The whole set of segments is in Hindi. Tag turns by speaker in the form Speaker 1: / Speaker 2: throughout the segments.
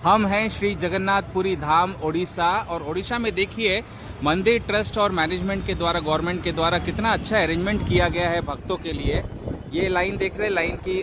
Speaker 1: हम हैं श्री जगन्नाथपुरी धाम ओडिशा। और ओडिशा में देखिए मंदिर ट्रस्ट और मैनेजमेंट के द्वारा, गवर्नमेंट के द्वारा कितना अच्छा अरेंजमेंट किया गया है भक्तों के लिए। ये लाइन देख रहे हैं, लाइन की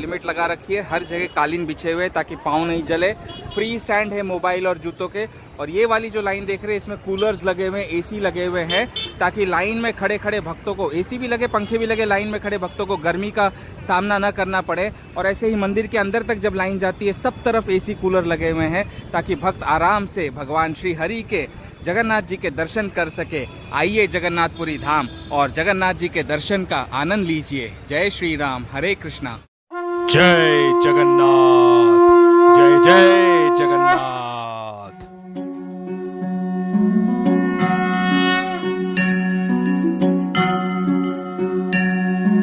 Speaker 1: लिमिट लगा रखी है, हर जगह कालीन बिछे हुए ताकि पाँव नहीं जले। फ्री स्टैंड है मोबाइल और जूतों के। और ये वाली जो लाइन देख रहे हैं इसमें कूलर्स लगे हुए हैं, एसी लगे हुए हैं, ताकि लाइन में खड़े खड़े भक्तों को, एसी भी लगे, पंखे भी लगे, लाइन में खड़े भक्तों को गर्मी का सामना न करना पड़े। और ऐसे ही मंदिर के अंदर तक जब लाइन जाती है सब तरफ एसी कूलर लगे हुए हैं ताकि भक्त आराम से भगवान श्री हरि के, जगन्नाथ जी के दर्शन कर सके। आइए जगन्नाथपुरी धाम और जगन्नाथ जी के दर्शन का आनंद लीजिए। जय श्री राम, हरे कृष्णा।
Speaker 2: जय जगन्नाथ, जय जय जगन्नाथ।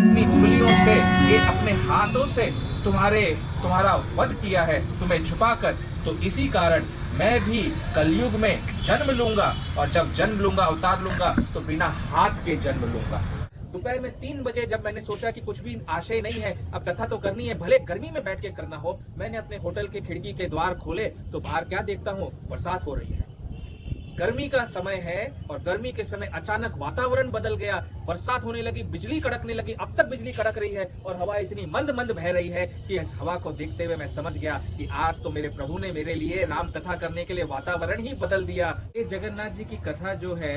Speaker 1: अपनी उंगलियों से, ये अपने हाथों से तुम्हारा वध किया है, तुम्हें छुपाकर। तो इसी कारण मैं भी कलयुग में जन्म लूंगा, और जब जन्म लूंगा, अवतार लूंगा, तो बिना हाथ के जन्म लूंगा। दोपहर में 3 बजे जब मैंने सोचा कि कुछ भी आशय नहीं है, अब कथा तो करनी है, भले गर्मी में बैठ के करना हो, मैंने अपने होटल के खिड़की के द्वार खोले तो बाहर क्या देखता हूँ, बरसात हो रही है। गर्मी का समय है और गर्मी के समय अचानक वातावरण बदल गया, बरसात होने लगी, बिजली कड़कने लगी। अब तक बिजली कड़क रही है और हवा इतनी मंद मंद बह रही है कि इस हवा को देखते हुए मैं समझ गया कि आज तो मेरे प्रभु ने मेरे लिए राम कथा करने के लिए वातावरण ही बदल दिया। ये जगन्नाथ जी की कथा जो है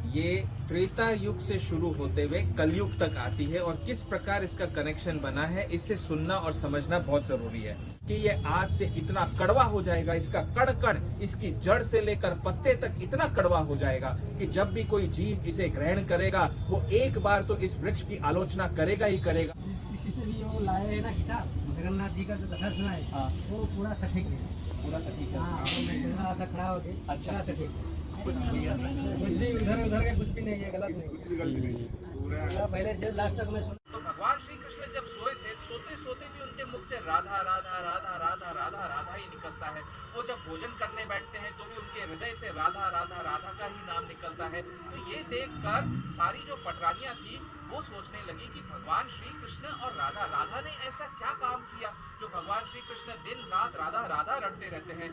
Speaker 1: ये त्रेता युग से शुरू होते हुए कलयुग तक आती है, और किस प्रकार इसका कनेक्शन बना है इसे सुनना और समझना बहुत जरूरी है कि ये आज से इतना कड़वा हो जाएगा, इसका कण कण, इसकी जड़ से लेकर पत्ते तक इतना कड़वा हो जाएगा कि जब भी कोई जीव इसे ग्रहण करेगा वो एक बार तो इस वृक्ष की आलोचना करेगा ही करेगा।
Speaker 3: किसी से भी वो लाया है ना किताब, जगन्नाथ जी का जो कथा सुना है,
Speaker 1: हाँ।
Speaker 3: वो पूरा सटीक है,
Speaker 1: पूरा सटीक है।
Speaker 3: हाँ, वो मैं सुन रहा था खड़ा होके,
Speaker 1: अच्छा।
Speaker 3: पूरा सटीक है। कुछ भी इधर उधर का कुछ भी नहीं है, गलत नहीं, कुछ भी गलत नहीं, पूरा पहले से लास्ट तक मैं सुन।
Speaker 1: तो भगवान श्री कृष्ण जब सोए थे, सोते सोते भी उनके मुख से राधा राधा राधा राधा राधा राधा ही निकलता है। वो जब भोजन करने बैठते हैं तो भी उनके हृदय से राधा राधा राधा का ही नाम निकलता है। तो ये देखकर सारी जो पटरानियां थी वो सोचने लगी कि भगवान श्री कृष्ण और राधा राधा ने ऐसा क्या काम किया जो भगवान श्री कृष्ण दिन रात राधा राधा रटते रहते हैं।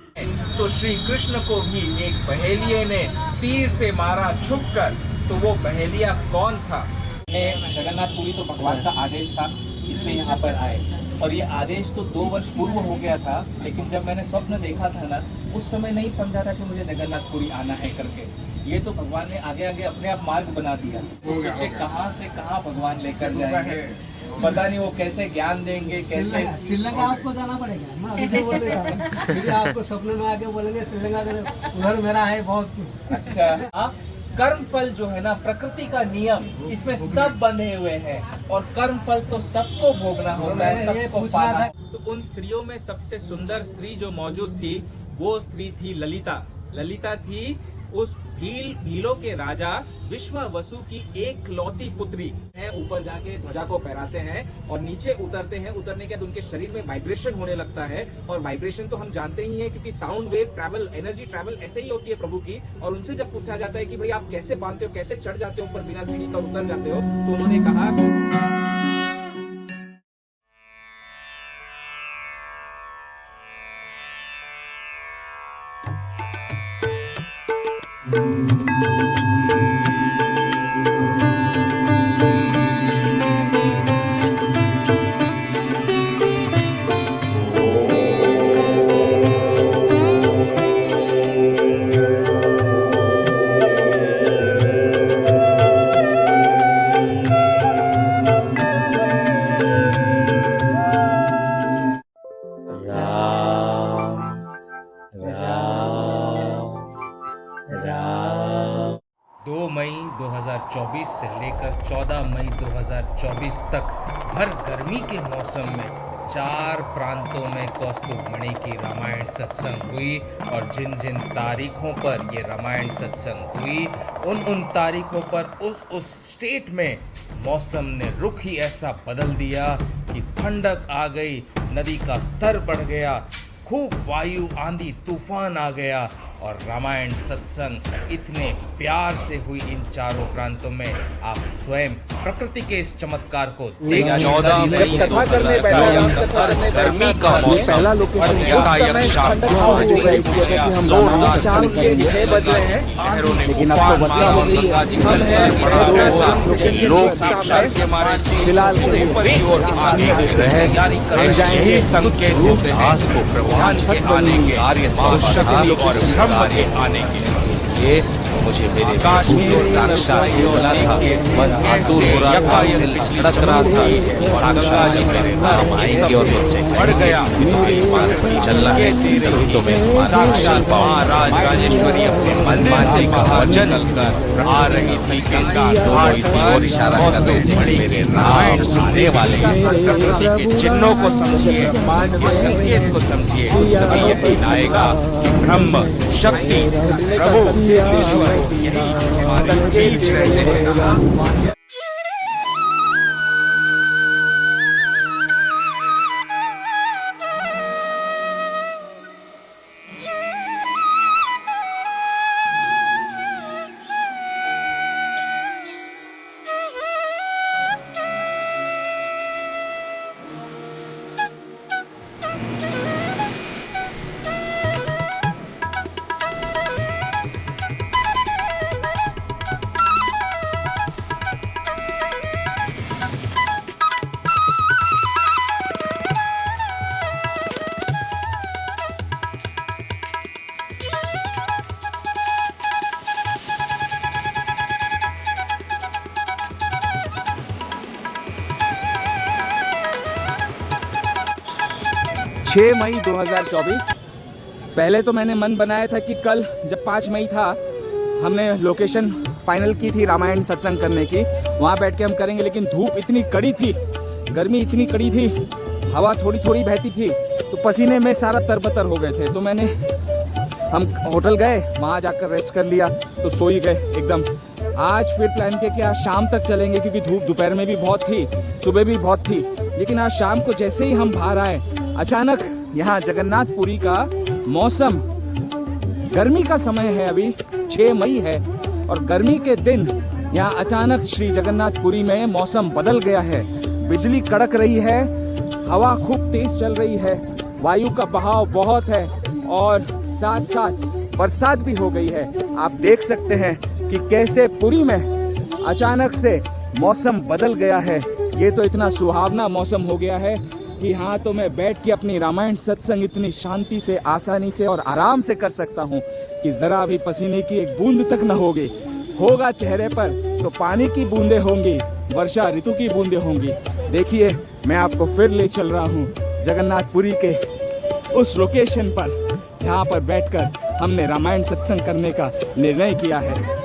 Speaker 1: तो श्री कृष्ण को भी एक बहेलिये ने तीर से मारा छुपकर। तो वो बहेलिया कौन था? जगन्नाथपुरी तो भगवान का आदेश था, इसलिए यहाँ पर आए। और ये आदेश तो 2 वर्ष पूर्व हो गया था, लेकिन जब मैंने स्वप्न देखा था ना, उस समय नहीं समझा था कि मुझे जगन्नाथपुरी आना है करके। ये तो भगवान ने आगे आगे अपने आप मार्ग बना दिया। सोचे कहाँ से कहाँ भगवान लेकर जाएंगे, पता नहीं वो कैसे ज्ञान देंगे, कैसे।
Speaker 3: श्रीलंका आपको जाना पड़ेगा, मैं अभी से बोल रहा हूँ, फिर आपको सपने में आके बोलेंगे श्रीलंका उधर मेरा है बहुत कुछ।
Speaker 1: अच्छा, कर्म फल जो है ना, प्रकृति का नियम, इसमें सब बंधे हुए हैं, और कर्म फल तो सबको भोगना होता है, सबको पाना। तो उन स्त्रियों में सबसे सुंदर स्त्री जो मौजूद थी वो स्त्री थी ललिता। ललिता थी उस भीलों के राजा विश्वावसु की एकलौती पुत्री है। ऊपर जाके ध्वजा को फहराते हैं और नीचे उतरते हैं। उतरने के बाद उनके शरीर में वाइब्रेशन होने लगता है, और वाइब्रेशन तो हम जानते ही हैं क्योंकि sound wave travel, energy travel ऐसे ही होती है प्रभु की। और उनसे जब पूछा जाता है कि भाई आप कैसे बांधते हो, कैसे चढ़ जाते हो ऊपर बिना सीढ़ी का, उतर जाते हो, तो उन्होंने कहा कि राम 2 मई 2024 से लेकर 14 मई 2024 तक भर गर्मी के मौसम में 4 प्रांतों में कौस्तुभ मणि की रामायण सत्संग हुई। और जिन जिन तारीखों पर ये रामायण सत्संग हुई, उन तारीखों पर उस स्टेट में मौसम ने रुख ही ऐसा बदल दिया कि ठंडक आ गई, नदी का स्तर बढ़ गया, खूब वायु, आंधी, तूफान आ गया, और रामायण सत्संग इतने प्यार से हुई इन चारों प्रांतों में आप स्वयं प्रकृति के इस चमत्कार को देख
Speaker 2: 14 मई 2024 गर्मी का मौसम और यकायक शाम जोरदार लेकिन अब तो बदला हो गई है। लोग साक्षात के मारे फिलहाल यही संकेत होते हैं भगवान के आने के आर्य शक्ति और ब्रह्म के आने के। ये मुझे मेरे काश से साक्षात बोला था, धड़क रहा था, साक्षात जी मेरे नाम आएंगे और मुझसे बढ़ गया चलना है तो मैं साक्षात महाराज राजेश्वरी अपने मंदिर से वचन कर आ रही थी इसी और इशारा कर रहे थे मेरे रामायण सुनने वाले प्रकृति के चिन्हों को समझिए, संकेत को समझिए, तभी यकीन आएगा ब्रह्म शक्ति प्रभु ईश्वर यही संकेत रहते हैं।
Speaker 4: मई 2024 पहले तो मैंने मन बनाया था कि कल जब 5 मई था हमने लोकेशन फाइनल की थी रामायण सत्संग करने की, वहाँ बैठ के हम करेंगे, लेकिन धूप इतनी कड़ी थी, गर्मी इतनी कड़ी थी, हवा थोड़ी थोड़ी बहती थी, तो पसीने में सारा तरबतर हो गए थे। तो हम होटल गए, वहाँ जाकर रेस्ट कर लिया, तो सो ही गए एकदम। आज फिर प्लान किया कि आज शाम तक चलेंगे, क्योंकि धूप दोपहर में भी बहुत थी, सुबह भी बहुत थी, लेकिन आज शाम को जैसे ही हम बाहर आए अचानक यहाँ जगन्नाथपुरी का मौसम, गर्मी का समय है, अभी 6 मई है और गर्मी के दिन यहाँ अचानक श्री जगन्नाथपुरी में मौसम बदल गया है। बिजली कड़क रही है, हवा खूब तेज चल रही है, वायु का बहाव बहुत है और साथ साथ बरसात भी हो गई है। आप देख सकते हैं कि कैसे पुरी में अचानक से मौसम बदल गया है। ये तो इतना सुहावना मौसम हो गया है कि हाँ, तो मैं बैठ के अपनी रामायण सत्संग इतनी शांति से, आसानी से और आराम से कर सकता हूँ कि जरा भी पसीने की एक बूंद तक न होगा चेहरे पर, तो पानी की बूंदें होंगी, वर्षा ऋतु की बूंदें होंगी। देखिए, मैं आपको फिर ले चल रहा हूँ जगन्नाथपुरी के उस लोकेशन पर जहाँ पर बैठकर हमने रामायण सत्संग करने का निर्णय किया है।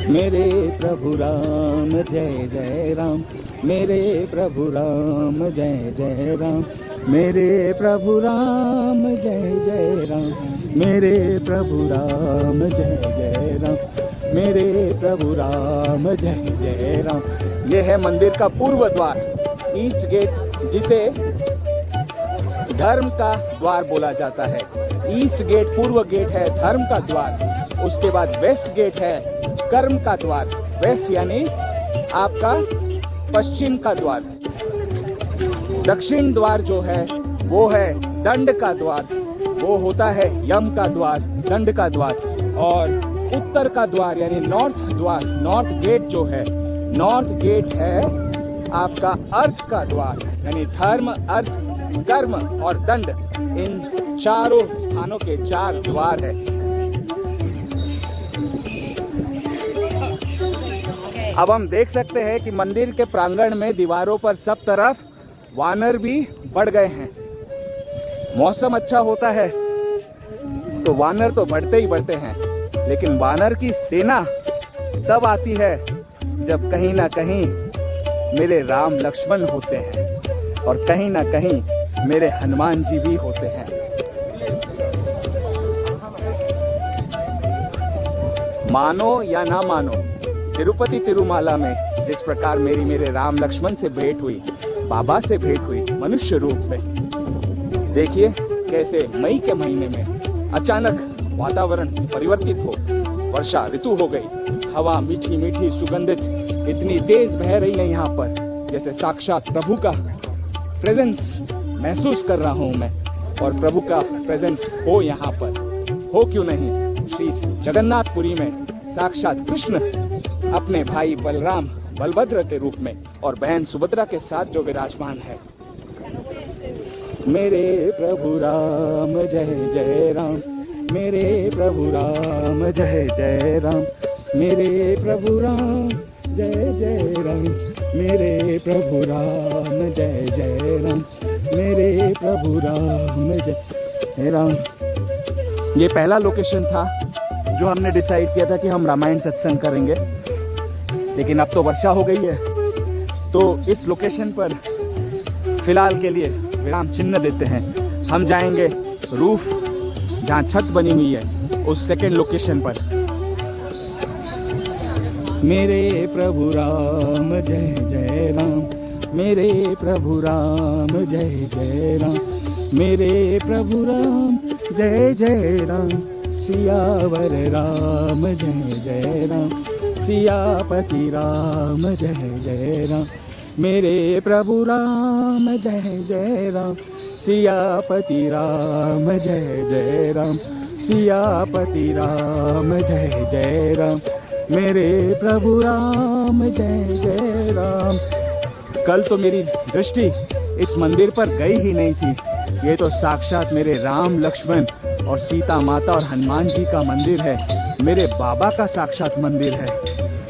Speaker 4: मेरे प्रभु राम जय जय राम, मेरे प्रभु राम जय जय राम, मेरे प्रभु राम जय जय राम, मेरे प्रभु राम जय जय राम, मेरे प्रभु राम जय जय राम। यह है मंदिर का पूर्व द्वार, ईस्ट गेट, जिसे धर्म का द्वार बोला जाता है। ईस्ट गेट पूर्व गेट है, धर्म का द्वार। उसके बाद वेस्ट गेट है, कर्म का द्वार। वेस्ट यानी आपका पश्चिम का द्वार। दक्षिण द्वार जो है वो है दंड का द्वार, वो होता है यम का द्वार, दंड का द्वार। और उत्तर का द्वार यानी नॉर्थ द्वार, नॉर्थ गेट जो है, नॉर्थ गेट है आपका अर्थ का द्वार, यानी धर्म, अर्थ, कर्म और दंड, इन चारों स्थानों के 4 द्वार है। अब हम देख सकते हैं कि मंदिर के प्रांगण में दीवारों पर सब तरफ वानर भी बढ़ गए हैं। मौसम अच्छा होता है तो वानर तो बढ़ते ही बढ़ते हैं, लेकिन वानर की सेना तब आती है जब कहीं ना कहीं मेरे राम लक्ष्मण होते हैं और कहीं ना कहीं मेरे हनुमान जी भी होते हैं। मानो या ना मानो, तिरुपति तिरुमाला में जिस प्रकार मेरे राम लक्ष्मण से भेंट हुई, बाबा से भेंट हुई मनुष्य रूप में, देखिए कैसे मई के महीने में अचानक वातावरण परिवर्तित हो, वर्षा ऋतु हो गई, हवा मीठी मीठी सुगंधित इतनी तेज बह रही है यहाँ पर, जैसे साक्षात प्रभु का प्रेजेंस महसूस कर रहा हूँ मैं। और प्रभु का प्रेजेंस हो यहाँ पर, हो क्यों नहीं, श्री जगन्नाथपुरी में साक्षात कृष्ण अपने भाई बलराम बलभद्र के रूप में और बहन सुभद्रा के साथ जो विराजमान है। मेरे प्रभु राम जय जय राम, मेरे प्रभु राम जय जय राम, मेरे प्रभु राम जय जय राम, मेरे प्रभु राम जय जय राम, मेरे प्रभु राम जय राम। ये पहला लोकेशन था जो हमने डिसाइड किया था कि हम रामायण सत्संग करेंगे, लेकिन अब तो वर्षा हो गई है तो इस लोकेशन पर फिलहाल के लिए विराम चिन्ह देते हैं। हम जाएंगे रूफ जहाँ छत बनी हुई है उस सेकेंड लोकेशन पर। मेरे प्रभु राम जय जय राम, मेरे प्रभु राम जय जय राम, मेरे प्रभु राम जय जय राम, सियावर राम जय जय राम, सियापति राम जय जय राम, मेरे प्रभु राम जय जय राम, सियापति राम जय जय राम, सियापति राम जय जय राम, मेरे प्रभु राम जय जय राम। कल तो मेरी दृष्टि इस मंदिर पर गई ही नहीं थी, ये तो साक्षात मेरे राम लक्ष्मण और सीता माता और हनुमान जी का मंदिर है, मेरे बाबा का साक्षात मंदिर है।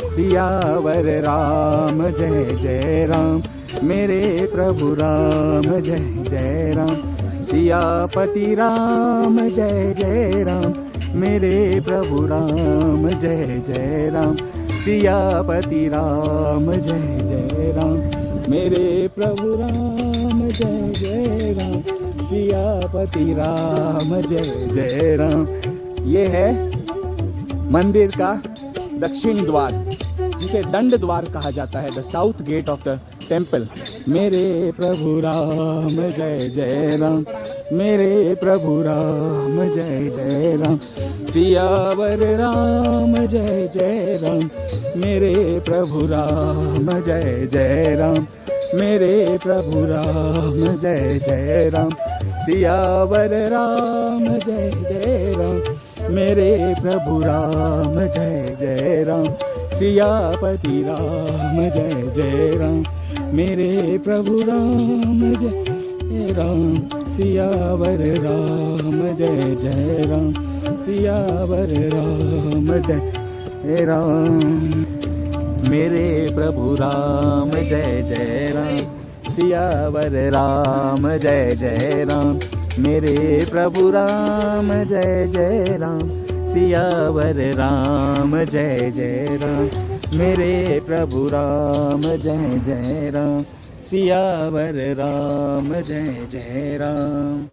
Speaker 4: सियावर राम जय जय राम, मेरे प्रभु राम जय जय राम, सियापति राम जय जय राम, मेरे प्रभु राम जय जय राम, सियापति राम जय जय राम, मेरे प्रभु राम जय जय राम, सियापति राम जय जय राम। ये है मंदिर का दक्षिण द्वार, जिसे दंड द्वार कहा जाता है, the south gate of the temple. मेरे प्रभु राम जय जय राम, मेरे प्रभु राम जय जय राम, सियावर राम जय जय राम, मेरे प्रभु राम जय जय राम, मेरे प्रभु राम जय जय राम, सियावर राम जय जय राम, मेरे प्रभु राम जय जय राम, सियापति राम जय जय राम, मेरे प्रभु राम जय राम, सियावर राम जय जय राम, सियावर राम जय राम, मेरे प्रभु राम जय जय राम, सियावर राम जय जय राम, मेरे प्रभु राम जय जय राम, सियावर राम जय जय राम, मेरे प्रभु राम जय जय राम, सियावर राम जय जय राम।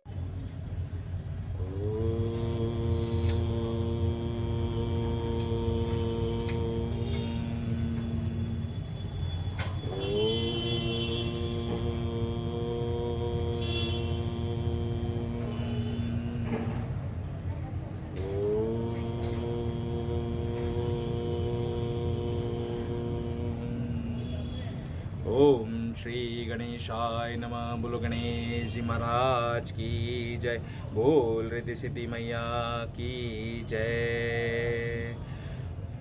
Speaker 2: ओम श्री गणेशाय नमः। बोलो गणेश जी महाराज की जय। बोल रिद्धि सिद्धि मैया की जय।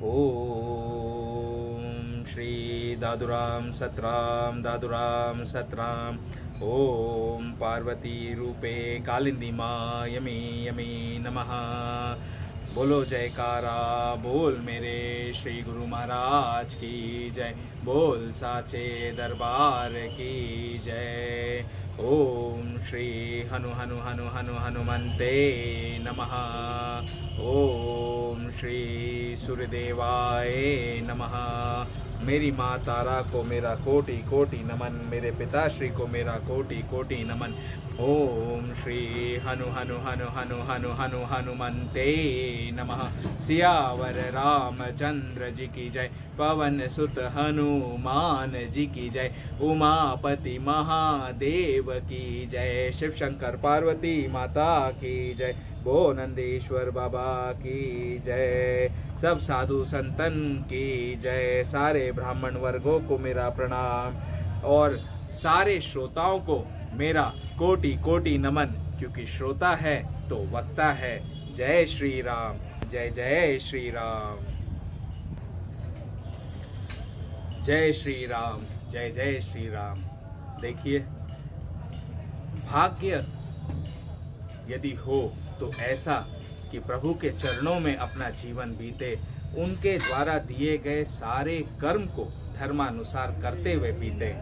Speaker 2: ओम श्री दादुराम सतराम दादुराम सतराम। ओम पार्वती रूपे कालिंदी माँ यमी यमी नमः। बोलो जयकारा बोल मेरे श्री गुरु महाराज की जय। बोल साचे दरबार की जय। ओम श्री हनु हनु हनु हनु हनुमन्ते नमः। ओम श्री सूर्यदेवाय नमः। मेरी माँ तारा को मेरा कोटि कोटि नमन, मेरे पिताश्री को मेरा कोटि कोटि नमन। ओम श्री हनु हनु हनु हनु हनु हनु हनुमन्ते नमः। सियावर रामचंद्र जी की जय, पवन सुत हनुमान जी की जय, उमापति महादेव की जय, शिव शंकर पार्वती माता की जय, बो नंदीश्वर बाबा की जय, सब साधु संतन की जय, सारे ब्राह्मण वर्गों को मेरा प्रणाम और सारे श्रोताओं को मेरा कोटि कोटि नमन, क्योंकि श्रोता है तो वक्ता है। जय श्री राम, जय जय श्री राम, जय श्री राम, जय जय श्री राम। देखिए, भाग्य यदि हो तो ऐसा कि प्रभु के चरणों में अपना जीवन बीते, उनके द्वारा दिए गए सारे कर्म को धर्मानुसार करते हुए बीते।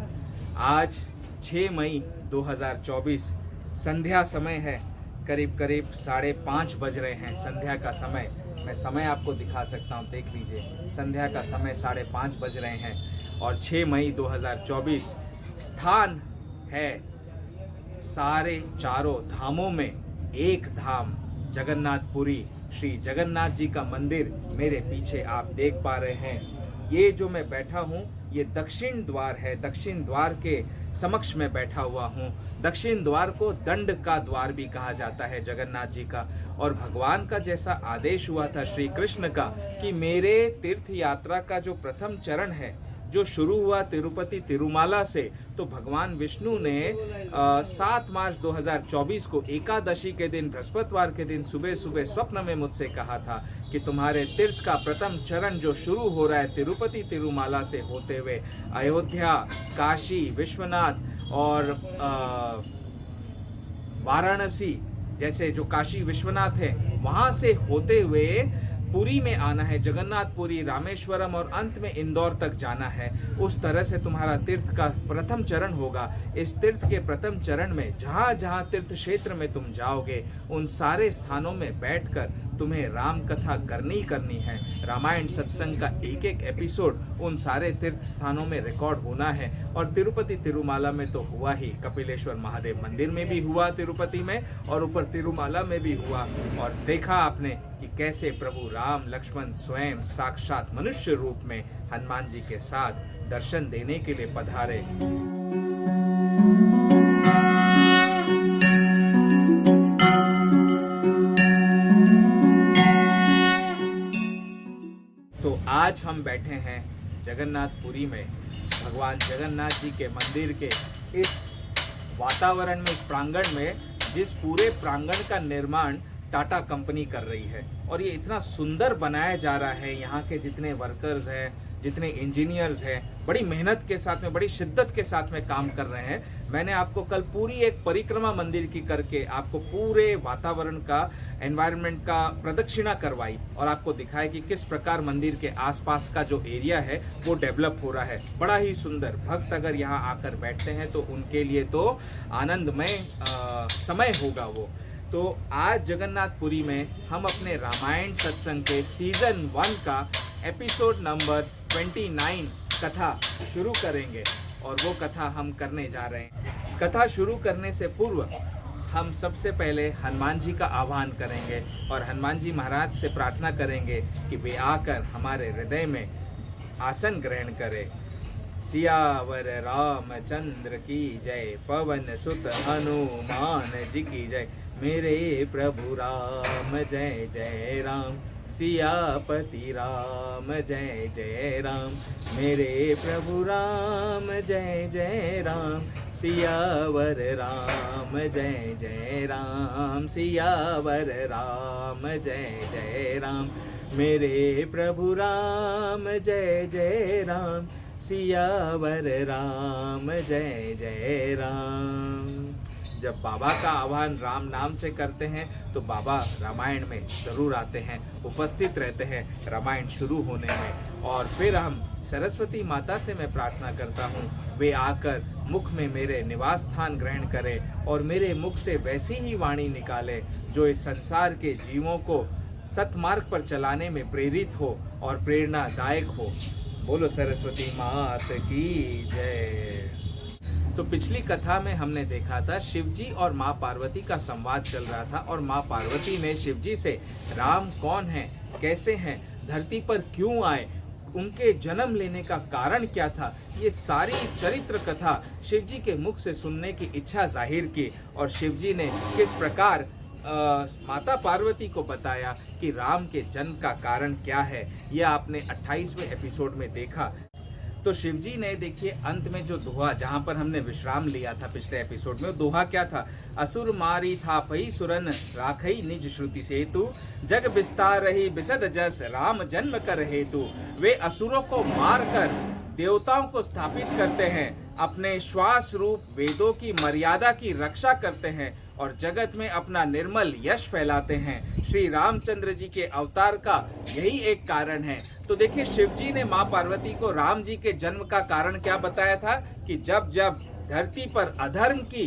Speaker 2: आज 6 मई 2024 संध्या समय है, करीब करीब 5:30 बज रहे हैं संध्या का समय। मैं समय आपको दिखा सकता हूँ, देख लीजिए, संध्या का समय 5:30 बज रहे हैं और 6 मई 2024 स्थान है सारे चारों धामों में एक धाम जगन्नाथपुरी। श्री जगन्नाथ जी का मंदिर मेरे पीछे आप देख पा रहे हैं। ये जो मैं बैठा हूँ ये दक्षिण द्वार है, दक्षिण द्वार के समक्ष में बैठा हुआ हूँ। दक्षिण द्वार को दंड का द्वार भी कहा जाता है जगन्नाथ जी का। और भगवान का जैसा आदेश हुआ था श्री कृष्ण का कि मेरे तीर्थ यात्रा का जो प्रथम चरण है, जो शुरू हुआ तिरुपति तिरुमाला से, तो भगवान विष्णु ने 7 मार्च 2024 को एकादशी के दिन, बृहस्पतिवार के दिन सुबह सुबह स्वप्न में मुझसे कहा था कि तुम्हारे तीर्थ का प्रथम चरण जो शुरू हो रहा है तिरुपति तिरुमाला से होते हुए अयोध्या, काशी विश्वनाथ और वाराणसी जैसे जो काशी विश्वनाथ है वहां से होते हुए पुरी में आना है, जगन्नाथपुरी, रामेश्वरम और अंत में इंदौर तक जाना है। उस तरह से तुम्हारा तीर्थ का प्रथम चरण होगा। इस तीर्थ के प्रथम चरण में जहाँ जहाँ तीर्थ क्षेत्र में तुम जाओगे उन सारे स्थानों में बैठकर तुम्हें राम कथा करनी है। रामायण सत्संग का एक एक एपिसोड उन सारे तीर्थ स्थानों में रिकॉर्ड होना है। और तिरुपति तिरुमाला में तो हुआ ही, कपिलेश्वर महादेव मंदिर में भी हुआ तिरुपति में, और ऊपर तिरुमाला में भी हुआ। और देखा आपने कि कैसे प्रभु राम लक्ष्मण स्वयं साक्षात मनुष्य रूप में हनुमान जी के साथ दर्शन देने के लिए पधारे। तो आज हम बैठे हैं जगन्नाथपुरी में, भगवान जगन्नाथ जी के मंदिर के इस वातावरण में, इस प्रांगण में, जिस पूरे प्रांगण का निर्माण टाटा कंपनी कर रही है। और ये इतना सुंदर बनाया जा रहा है, यहाँ के जितने वर्कर्स हैं, जितने इंजीनियर्स हैं, बड़ी मेहनत के साथ में, बड़ी शिद्दत के साथ में काम कर रहे हैं। मैंने आपको कल पूरी एक परिक्रमा मंदिर की करके आपको पूरे वातावरण का, एनवायरनमेंट का प्रदक्षिणा करवाई और आपको दिखाया कि किस प्रकार मंदिर के आसपास का जो एरिया है वो डेवलप हो रहा है। बड़ा ही सुंदर। भक्त अगर यहाँ आकर बैठते हैं तो उनके लिए तो आनंदमय समय होगा वो। तो आज जगन्नाथपुरी में हम अपने रामायण सत्संग के सीजन 1 का एपिसोड नंबर 29 कथा शुरू करेंगे। और वो कथा हम करने जा रहे हैं। कथा शुरू करने से पूर्व हम सबसे पहले हनुमान जी का आह्वान करेंगे और हनुमान जी महाराज से प्रार्थना करेंगे कि वे आकर हमारे हृदय में आसन ग्रहण करें। सियावर रामचंद्र की जय, पवन सुत हनुमान जी की जय। मेरे प्रभु राम जय जय राम, सियापति राम जय जय राम। मेरे प्रभु राम जय जय राम, सियावर राम जय जय राम, सियावर राम जय जय राम। मेरे प्रभु राम जय जय राम, सियावर राम जय जय राम। जब बाबा का आह्वान राम नाम से करते हैं तो बाबा रामायण में जरूर आते हैं, उपस्थित रहते हैं रामायण शुरू होने में। और फिर हम सरस्वती माता से मैं प्रार्थना करता हूँ वे आकर
Speaker 1: मुख में मेरे निवास स्थान ग्रहण करे और मेरे मुख से वैसी ही वाणी निकाले जो इस संसार के जीवों को सतमार्ग पर चलाने में प्रेरित हो और प्रेरणादायक हो। बोलो सरस्वती मात की जय। तो पिछली कथा में हमने देखा था शिवजी और माँ पार्वती का संवाद चल रहा था और माँ पार्वती ने शिवजी से राम कौन है, कैसे हैं, धरती पर क्यों आए, उनके जन्म लेने का कारण क्या था, ये सारी चरित्र कथा शिवजी के मुख से सुनने की इच्छा जाहिर की। और शिवजी ने किस प्रकार माता पार्वती को बताया कि राम के जन्म का कारण क्या है, यह आपने 28वें एपिसोड में देखा। तो शिवजी ने देखिए अंत में जो दोहा, जहां पर हमने विश्राम लिया था पिछले एपिसोड में, दोहा क्या था? असुर मारी थापई सुरन राखई निज श्रुति सेतु, जग विस्तार रही बिसद जस राम जन्म कर हेतु। वे असुरों को मार कर देवताओं को स्थापित करते हैं, अपने श्वास रूप वेदों की मर्यादा की रक्षा करते हैं और जगत में अपना निर्मल यश फैलाते हैं। श्री रामचंद्र जी के अवतार का यही एक कारण है। तो देखिए शिवजी ने माँ पार्वती को राम जी के जन्म का कारण क्या बताया था कि जब जब धरती पर अधर्म की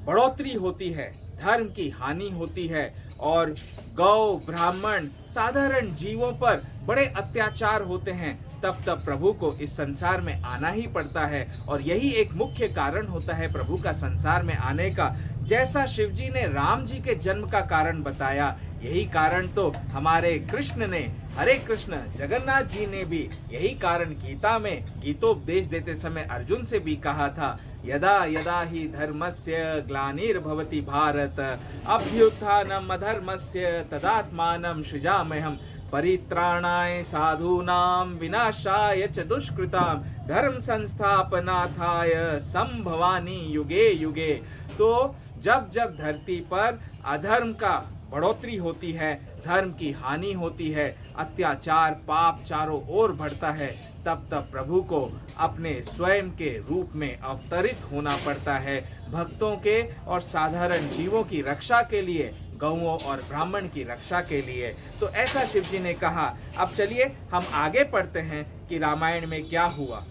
Speaker 1: बढ़ोतरी होती है, धर्म की हानि होती है और गौ ब्राह्मण साधारण जीवों पर बड़े अत्याचार होते हैं, तब तब प्रभु को इस संसार में आना ही पड़ता है। और यही एक मुख्य कारण होता है प्रभु का संसार में आने का। जैसा शिवजी ने राम जी के जन्म का कारण बताया, यही कारण तो हमारे कृष्ण ने, हरे कृष्ण जगन्नाथ जी ने भी यही कारण गीता में गीतोपदेश देते समय अर्जुन से भी कहा था, यदा यदा ही धर्मस्य ग्लानिर्भवति भारत अभ्युत्थानम् अधर्मस्य तदात्मानं सृजाम्यहम् परित्राणाय साधूनां विनाशाय च दुष्कृतां धर्म संस्थापनार्थाय संभवानि युगे युगे। तो जब जब धरती पर अधर्म का बढ़ोतरी होती है, धर्म की हानि होती है, अत्याचार पाप चारों ओर बढ़ता है, तब तब प्रभु को अपने स्वयं के रूप में अवतरित होना पड़ता है, भक्तों के और साधारण जीवों की रक्षा के लिए, गौओं और ब्राह्मण की रक्षा के लिए। तो ऐसा शिवजी ने कहा। अब चलिए हम आगे पढ़ते हैं कि रामायण में क्या हुआ।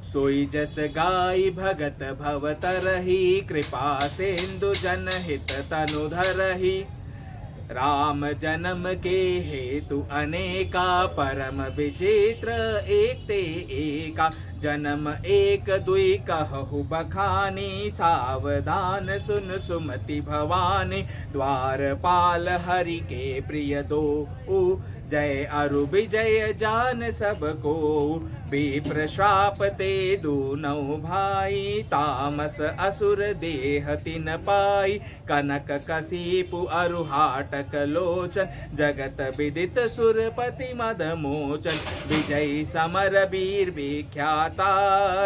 Speaker 1: सोई जस गाई भगत भवतरहि, कृपा सिंधु जनहित तनु धरहि। राम जन्म के हेतु अनेका, परम विचित्र एक ते एका। जन्म एक दुई कहु बखानी, सावधान सुन सुमति भवानी। द्वारपाल हरि के प्रिय दो, जय अरु विजय जान सबको। विप्र श्राप ते दूनौ भाई, तामस असुर देह तिन पाई। कनक कसीपु अरु हाटक लोचन, जगत विदित सुरपति मद मोचन। विजयी समर वीर विख्याता,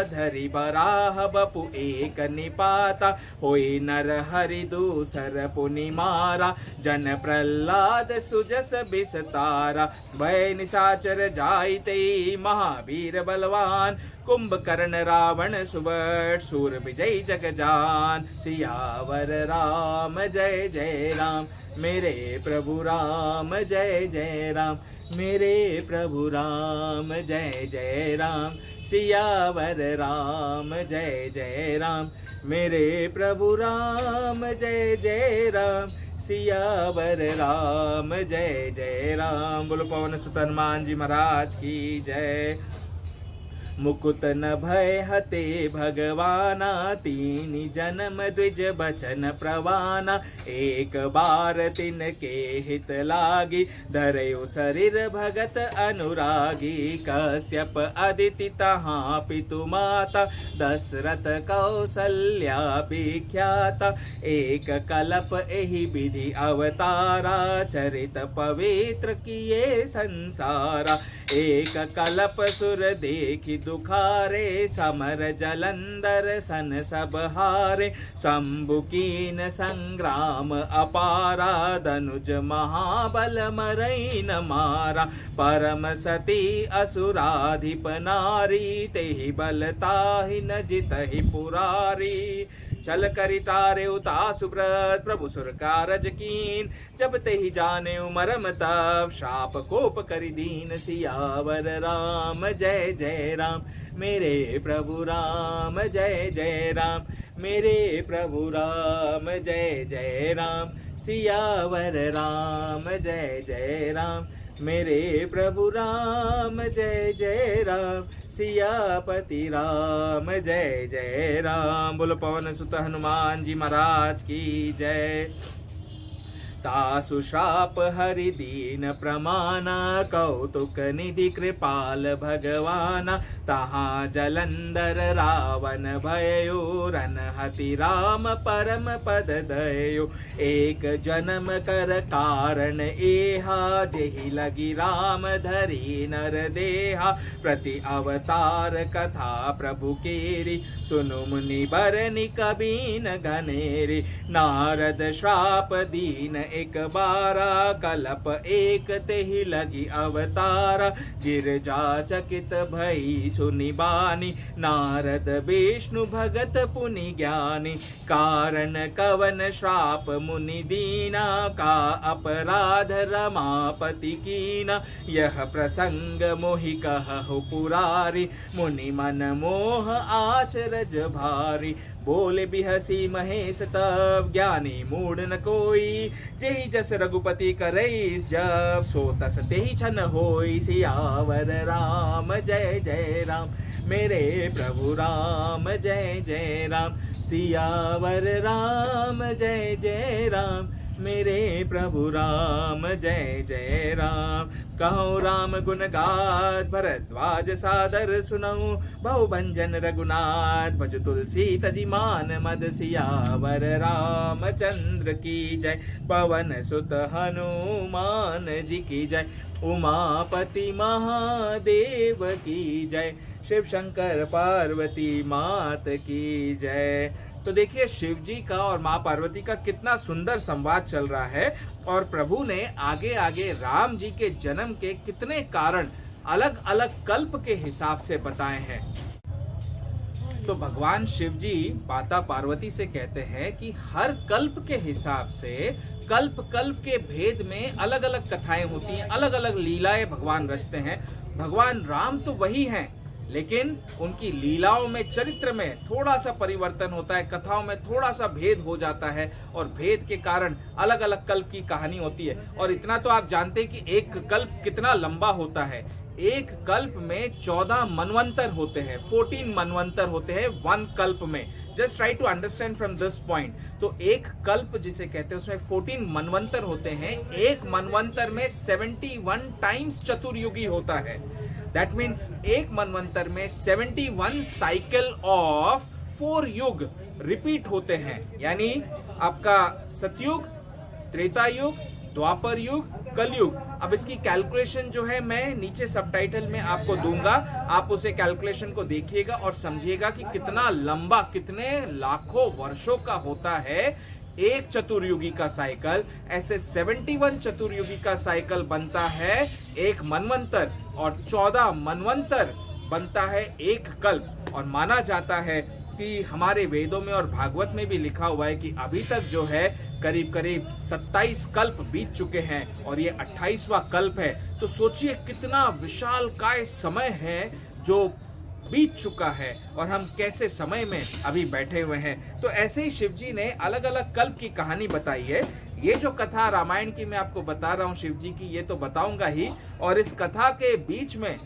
Speaker 1: धरि बराह बपु एक निपाता। होई नर हरि दूसर पुनि मारा, जन प्रहलाद सुजस बिसतारा। भय निशाचर जाइते महावीर बलवान, कुंभकर्ण रावण सुबट सूर विजय जगजान। सियावर राम जय जय राम, मेरे प्रभु राम जय जय राम। मेरे प्रभु राम जय जय राम। सियावर राम जय जय राम, मेरे प्रभु राम जय जय राम। सियावर राम जय जय राम। बोलो पवन सुत हनुमान जी महाराज की जय। मुकुत न भय हते भगवाना, तीन जन्म द्विज बचन प्रवाना। एक बार तिनके हित लागी, धरयो शरीर भगत अनुरागी। कश्यप अदिति तहाँ पितु माता, दशरथ कौसल्या विख्याता। एक कलप एहि विधि अवतारा, चरित पवित्र किए संसारा। एक कलप सुर देखि दुखारे, समर जलंधर सन सब हारे। शंभुकीन संग्राम अपारा, धनुज महाबल मरई न मारा। परम सती असुराधिप नारी, तेहि बल ताहि न जितहि पुरारी।
Speaker 4: चल करि तारे उता सुब्रत प्रभु सुर कारज कीन जब ते ही जाने मरम तब श्राप कोप करि दीन सियावर राम जय जय राम मेरे प्रभु राम जय जय राम मेरे प्रभु राम जय जय राम सियावर राम जय जय राम मेरे प्रभु राम जय जय राम सियापति राम जय जय राम। बोलो पवन सुत हनुमान जी महाराज की जय। तासु श्राप हरि दीन प्रमाना कौतुक निधि कृपाल भगवाना तहाँ जलंधर रावण भयो रन हति राम परम पद दयो एक जन्म कर कारण एहा जेहि लगी राम धरी नर देहा प्रति अवतार कथा प्रभु केरी सुनु मुनि बरनि कबीन घनेरी नारद श्राप दीन एक बारा कलप एक तेहि लगी अवतारा गिरजा चकित भई सुनि बानी नारद विष्णु भगत पुनि ज्ञानी कारण कवन श्राप मुनि दीना का अपराध रमापति कीना यह प्रसंग मोहि कहु पुरारी मुनि मन मोह आचरज भारी बोले बिहसी महेश तब ज्ञानी मूड न कोई जेहि जस रघुपति करईस जब सो तस तेहि छन होई सियावर राम जय जय राम मेरे प्रभु राम जय जय राम सियावर राम जय जय राम मेरे प्रभु राम जय जय राम। कहो राम गुण गाथ भरद्वाज सादर सुनऊ बहु भंजन रघुनाथ भज तुलसी तजि मान मद सियावर राम चंद्र की जय पवन सुत हनुमान जी की जय उमापति महादेव की जय शिव शंकर पार्वती मात की जय। तो देखिए शिव जी का और माँ पार्वती का कितना सुंदर संवाद चल रहा है और प्रभु ने आगे आगे राम जी के जन्म के कितने कारण अलग अलग कल्प के हिसाब से बताए हैं। तो भगवान शिव जी माता पार्वती से कहते हैं कि हर कल्प के हिसाब से कल्प कल्प के भेद में अलग अलग कथाएं होती हैं, अलग अलग लीलाएं भगवान रचते हैं। भगवान राम तो वही हैं लेकिन उनकी लीलाओं में चरित्र में थोड़ा सा परिवर्तन होता है, कथाओं में थोड़ा सा भेद हो जाता है और भेद के कारण अलग अलग कल्प की कहानी होती है। और इतना तो आप जानते हैं कि एक कल्प कितना लंबा होता है। एक कल्प में 14 मनवंतर होते हैं, 14 मनवंतर होते हैं वन कल्प में। Just try to understand from this point. तो एक कल्प जिसे कहते हैं उसमें 14 मनवंतर होते हैं। एक मनवंतर में 71 टाइम्स चतुर्युगी होता है। दैट मीन्स एक मनवंतर में 71 साइकिल ऑफ 4 युग रिपीट होते हैं। यानी आपका सतयुग, त्रेता युग, द्वापर युग, कलयुग। अब इसकी कैलकुलेशन जो है मैं नीचे सबटाइटल में आपको दूंगा, आप उसे कैलकुलेशन को देखिएगा और समझिएगा कि कितना लंबा, कितने लाखों वर्षों का होता है एक चतुर्युगी का साइकिल। ऐसे 71 चतुर्युगी का साइकिल बनता है एक मनवंतर और 14 मनवंतर बनता है एक कल्प। और माना जाता है कि हमारे वेदों में और भागवत में भी लिखा हुआ है कि अभी तक जो है करीब करीब 27 कल्प बीत चुके हैं और ये 28वां कल्प है। तो सोचिए कितना विशाल काय समय है जो बीत चुका है और हम कैसे समय में अभी बैठे हुए हैं। तो ऐसे ही शिव जी ने अलग अलग कल्प की कहानी बताई है। ये जो कथा रामायण की मैं आपको बता रहा हूँ शिव जी की, ये तो बताऊंगा ही। और इस कथा के बीच में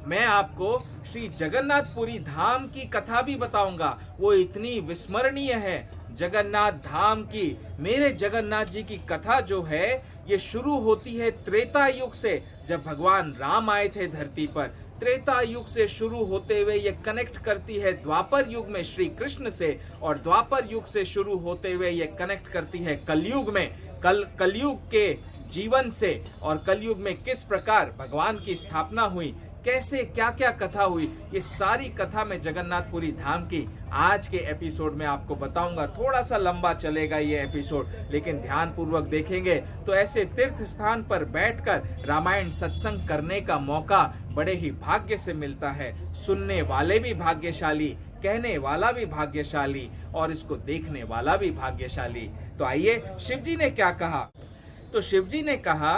Speaker 4: मैं आपको श्री जगन्नाथपुरी धाम की कथा भी बताऊंगा। वो इतनी विस्मरणीय है जगन्नाथ धाम की। मेरे जगन्नाथ जी की कथा जो है ये शुरू होती है त्रेता युग से, जब भगवान राम आए थे धरती पर। त्रेता युग से शुरू होते हुए ये कनेक्ट करती है द्वापर युग में श्री कृष्ण से, और द्वापर युग से शुरू होते हुए ये कनेक्ट करती है कलयुग में, कलयुग के जीवन से, और कलयुग में किस प्रकार भगवान की स्थापना हुई, कैसे क्या क्या कथा हुई, ये सारी कथा मैं जगन्नाथपुरी धाम की आज के एपिसोड में आपको बताऊंगा। थोड़ा सा लंबा चलेगा ये एपिसोड, लेकिन ध्यान पूर्वक देखेंगे तो ऐसे तीर्थ स्थान पर बैठकर रामायण सत्संग करने का मौका बड़े ही भाग्य से मिलता है। सुनने वाले भी भाग्यशाली,
Speaker 1: कहने वाला भी भाग्यशाली और इसको देखने वाला भी भाग्यशाली। तो आइए शिव जी ने क्या कहा। तो शिव जी ने कहा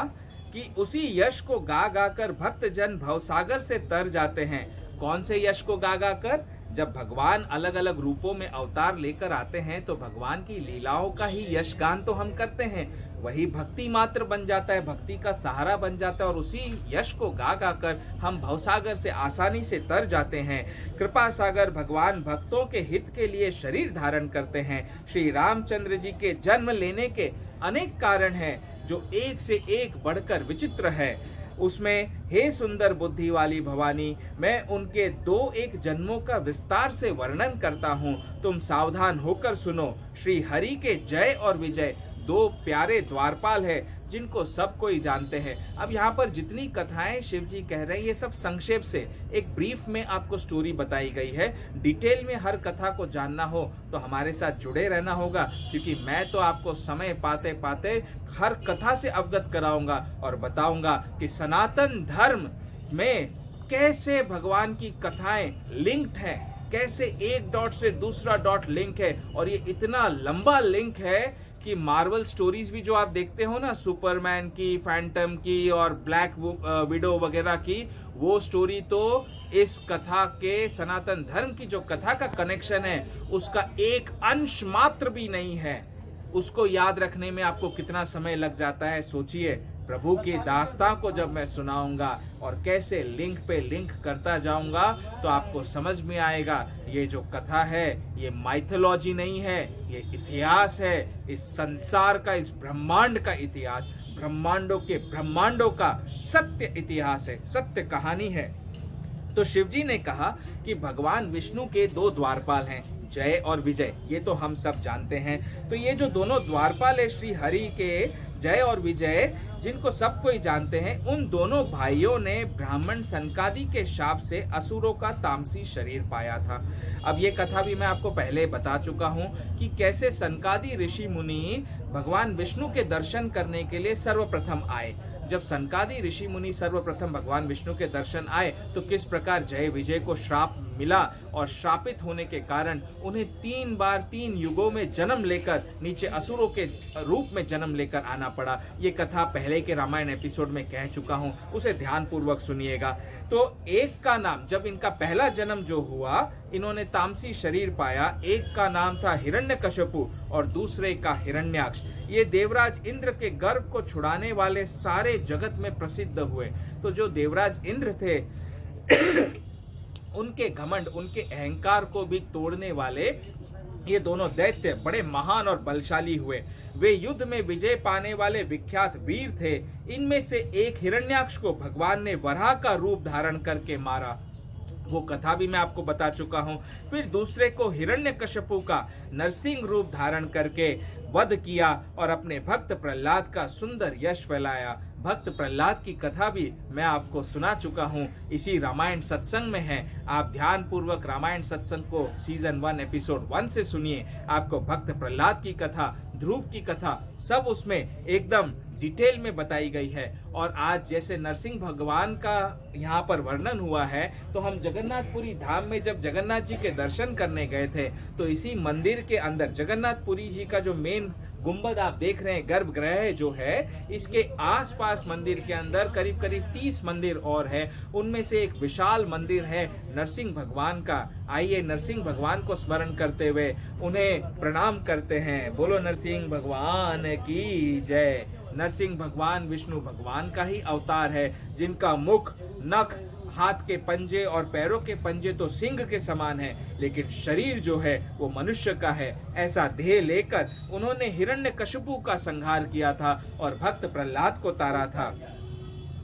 Speaker 1: कि उसी यश को गा गा कर भक्त जन भवसागर से तर जाते हैं। कौन से यश को गा गा कर? जब भगवान अलग अलग रूपों में अवतार लेकर आते हैं तो भगवान की लीलाओं का ही यश गान तो हम करते हैं, वही भक्ति मात्र बन जाता है, भक्ति का सहारा बन जाता है और उसी यश को गा गा कर हम भवसागर से आसानी से तर जाते हैं। कृपा सागर भगवान भक्तों के हित के लिए शरीर धारण करते हैं। श्री रामचंद्र जी के जन्म लेने के अनेक कारण हैं जो एक से एक बढ़कर विचित्र है। उसमें हे सुंदर बुद्धि वाली भवानी, मैं उनके 2-1 जन्मों का विस्तार से वर्णन करता हूँ, तुम सावधान होकर सुनो। श्री हरि के जय और विजय 2 प्यारे द्वारपाल है जिनको सब कोई जानते हैं। अब यहाँ पर जितनी कथाएं शिव जी कह रहे हैं ये सब संक्षेप से एक ब्रीफ में आपको स्टोरी बताई गई है। डिटेल में हर कथा को जानना हो तो हमारे साथ जुड़े रहना होगा, क्योंकि मैं तो आपको समय पाते पाते हर कथा से अवगत कराऊंगा और बताऊंगा कि सनातन धर्म में कैसे भगवान की कथाएं लिंक्ड है, कैसे एक डॉट से दूसरा डॉट लिंक है। और ये इतना लंबा लिंक है कि मार्वल स्टोरीज भी जो आप देखते हो ना, सुपरमैन की, फैंटम की और ब्लैक विडो वगैरह की, वो स्टोरी तो इस कथा के सनातन धर्म की जो कथा का कनेक्शन है उसका एक अंश मात्र भी नहीं है। उसको याद रखने में आपको कितना समय लग जाता है सोचिए। प्रभु की दास्तां को जब मैं सुनाऊंगा और कैसे लिंक पे लिंक करता जाऊंगा तो आपको समझ में आएगा ये जो कथा है ये माइथोलॉजी नहीं है, ये इतिहास है, इस संसार का, इस ब्रह्मांड का इतिहास, ब्रह्मांडों के ब्रह्मांडों का सत्य इतिहास है, सत्य कहानी है। तो शिव जी ने कहा कि भगवान विष्णु के 2 द्वारपाल हैं, जय और विजय, ये तो हम सब जानते हैं। तो ये जो दोनों द्वारपाल है श्री हरि के, जय और विजय, जिनको सब कोई जानते हैं, उन दोनों भाइयों ने ब्राह्मण सनकादि के शाप से असुरों का तामसी शरीर पाया था। अब ये कथा भी मैं आपको पहले बता चुका हूँ कि कैसे सनकादि ऋषि मुनि भगवान विष्णु के दर्शन करने के लिए सर्वप्रथम आए। जब सनकादि ऋषि मुनि सर्वप्रथम भगवान विष्णु के दर्शन आए तो किस प्रकार जय विजय को श्राप मिला और श्रापित होने के कारण उन्हें 3 बार 3 युगों में जन्म लेकर नीचे असुरों के रूप में जन्म लेकर आना पड़ा। ये कथा पहले के रामायण एपिसोड में कह चुका हूँ, उसे ध्यान पूर्वक सुनिएगा। तो एक का नाम, जब इनका पहला जन्म जो हुआ, इन्होंने तामसी शरीर पाया। एक का नाम था हिरण्यकश्यपु और दूसरे का हिरण्याक्ष। ये देवराज इंद्र के गर्व को छुड़ाने वाले सारे जगत में प्रसिद्ध हुए। तो जो देवराज इंद्र थे उनके घमंड, उनके अहंकार को भी तोड़ने वाले ये दोनों दैत्य बड़े महान और बलशाली हुए। वे युद्ध में विजय पाने वाले विख्यात वीर थे। इनमें से एक हिरण्याक्ष को भगवान ने वराह का रूप धारण करके मारा, वो कथा भी मैं आपको बता चुका हूं। फिर दूसरे को हिरण्यकश्यपु का नरसिंह रूप धारण करके वध किया और अपने भक्त प्रहलाद का सुंदर यश फैलाया। भक्त प्रहलाद की कथा भी मैं आपको सुना चुका हूँ, इसी रामायण सत्संग में है। आप ध्यान पूर्वक रामायण सत्संग को सीजन 1 एपिसोड 1 से सुनिए। आपको भक्त प्रहलाद की कथा, ध्रुव की कथा सब उसमें एकदम डिटेल में बताई गई है। और आज जैसे नरसिंह भगवान का यहाँ पर वर्णन हुआ है, तो हम जगन्नाथपुरी धाम में जब जगन्नाथ जी के दर्शन करने गए थे तो इसी मंदिर के अंदर जगन्नाथपुरी जी का जो मेन गुंबद आप देख रहे हैं, गर्भगृह जो है, इसके आसपास मंदिर के अंदर करीब करीब 30 मंदिर और है। उनमें से एक विशाल मंदिर है नरसिंह भगवान का। आइए नरसिंह भगवान को स्मरण करते हुए उन्हें प्रणाम करते हैं। बोलो नरसिंह भगवान की जय। नरसिंह भगवान विष्णु भगवान का ही अवतार है, जिनका मुख, नख, हाथ के पंजे और पैरों के पंजे तो सिंह के समान है, लेकिन शरीर जो है वो मनुष्य का है। ऐसा देह लेकर उन्होंने हिरण्यकश्यपु का संहार किया था और भक्त प्रहलाद को तारा था।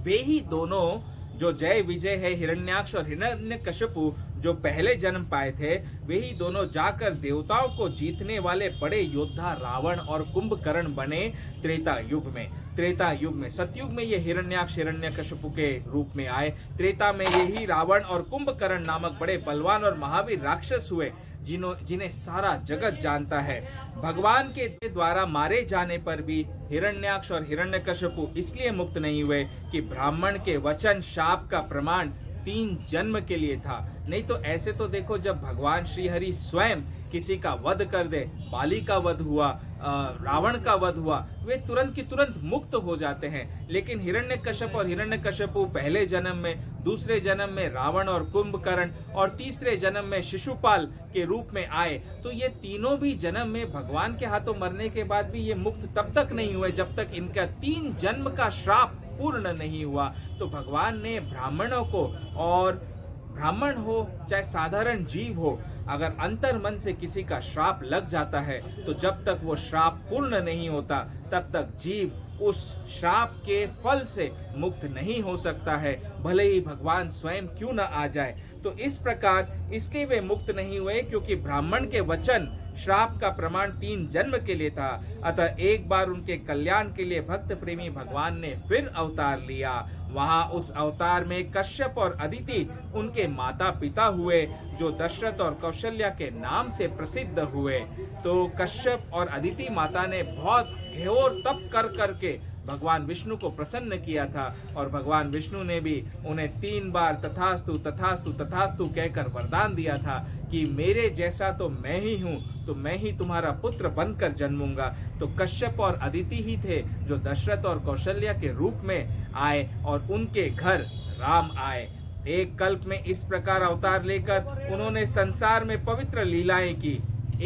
Speaker 1: वे ही दोनों जो जय विजय है, हिरण्याक्ष और हिरण्यकश्यपु, जो पहले जन्म पाए थे, वे ही दोनों जाकर देवताओं को जीतने वाले बड़े योद्धा रावण और कुंभकर्ण बने त्रेता युग में। त्रेता युग में, सतयुग में ये हिरण्याक्ष हिरण्यकश्यपु के रूप में आए। त्रेता में यही रावण और कुंभकर्ण नामक बड़े बलवान और महावीर राक्षस हुए, जिन्हें सारा जगत जानता है। भगवान के द्वारा मारे जाने पर भी हिरण्याक्ष और हिरण्यकश्यपु इसलिए मुक्त नहीं हुए कि ब्राह्मण के वचन शाप का प्रमाण 3 जन्म के लिए था, नहीं तो ऐसे तो देखो, जब भगवान श्री हरि स्वयं किसी का वध कर दे, बाली का वध हुआ, रावण का वध हुआ, वे तुरंत की तुरंत मुक्त हो जाते हैं। लेकिन हिरण्यकश्यप और हिरण्यकश्यपु पहले जन्म में, दूसरे जन्म में रावण और कुंभकर्ण, और तीसरे जन्म में शिशुपाल के रूप में आए। तो ये तीनों भी जन्म में भगवान के हाथों मरने के बाद भी ये मुक्त तब तक नहीं हुए जब तक इनका 3 जन्म का श्राप पूर्ण नहीं हुआ। तो भगवान ने ब्राह्मणों को, और ब्राह्मण हो चाहे साधारण जीव हो, अगर अंतर मन से किसी का श्राप लग जाता है तो जब तक वो श्राप पूर्ण नहीं होता तब तक जीव उस श्राप के फल से मुक्त नहीं हो सकता है, भले ही भगवान स्वयं क्यों न आ जाए। तो इस प्रकार इसलिए वे मुक्त नहीं हुए क्योंकि ब्राह्मण के वचन श्राप का प्रमाण 3 जन्म के लिए था। अतः एक बार उनके कल्याण के लिए भक्त प्रेमी भगवान ने फिर अवतार लिया। वहां उस अवतार में कश्यप और अदिति उनके माता पिता हुए, जो दशरथ और कौशल्या के नाम से प्रसिद्ध हुए। तो कश्यप और अदिति माता ने बहुत घोर तप कर करके भगवान विष्णु को प्रसन्न किया था, और भगवान विष्णु ने भी उन्हें 3 बार तथास्तु तथास्तु तथास्तु कहकर वरदान दिया था कि मेरे जैसा तो मैं ही हूँ, तो मैं ही तुम्हारा पुत्र बनकर जन्मूंगा। तो कश्यप और अदिति ही थे जो दशरथ और कौशल्या के रूप में आए और उनके घर राम आए। एक कल्प में इस प्रकार अवतार लेकर उन्होंने संसार में पवित्र लीलाएं की।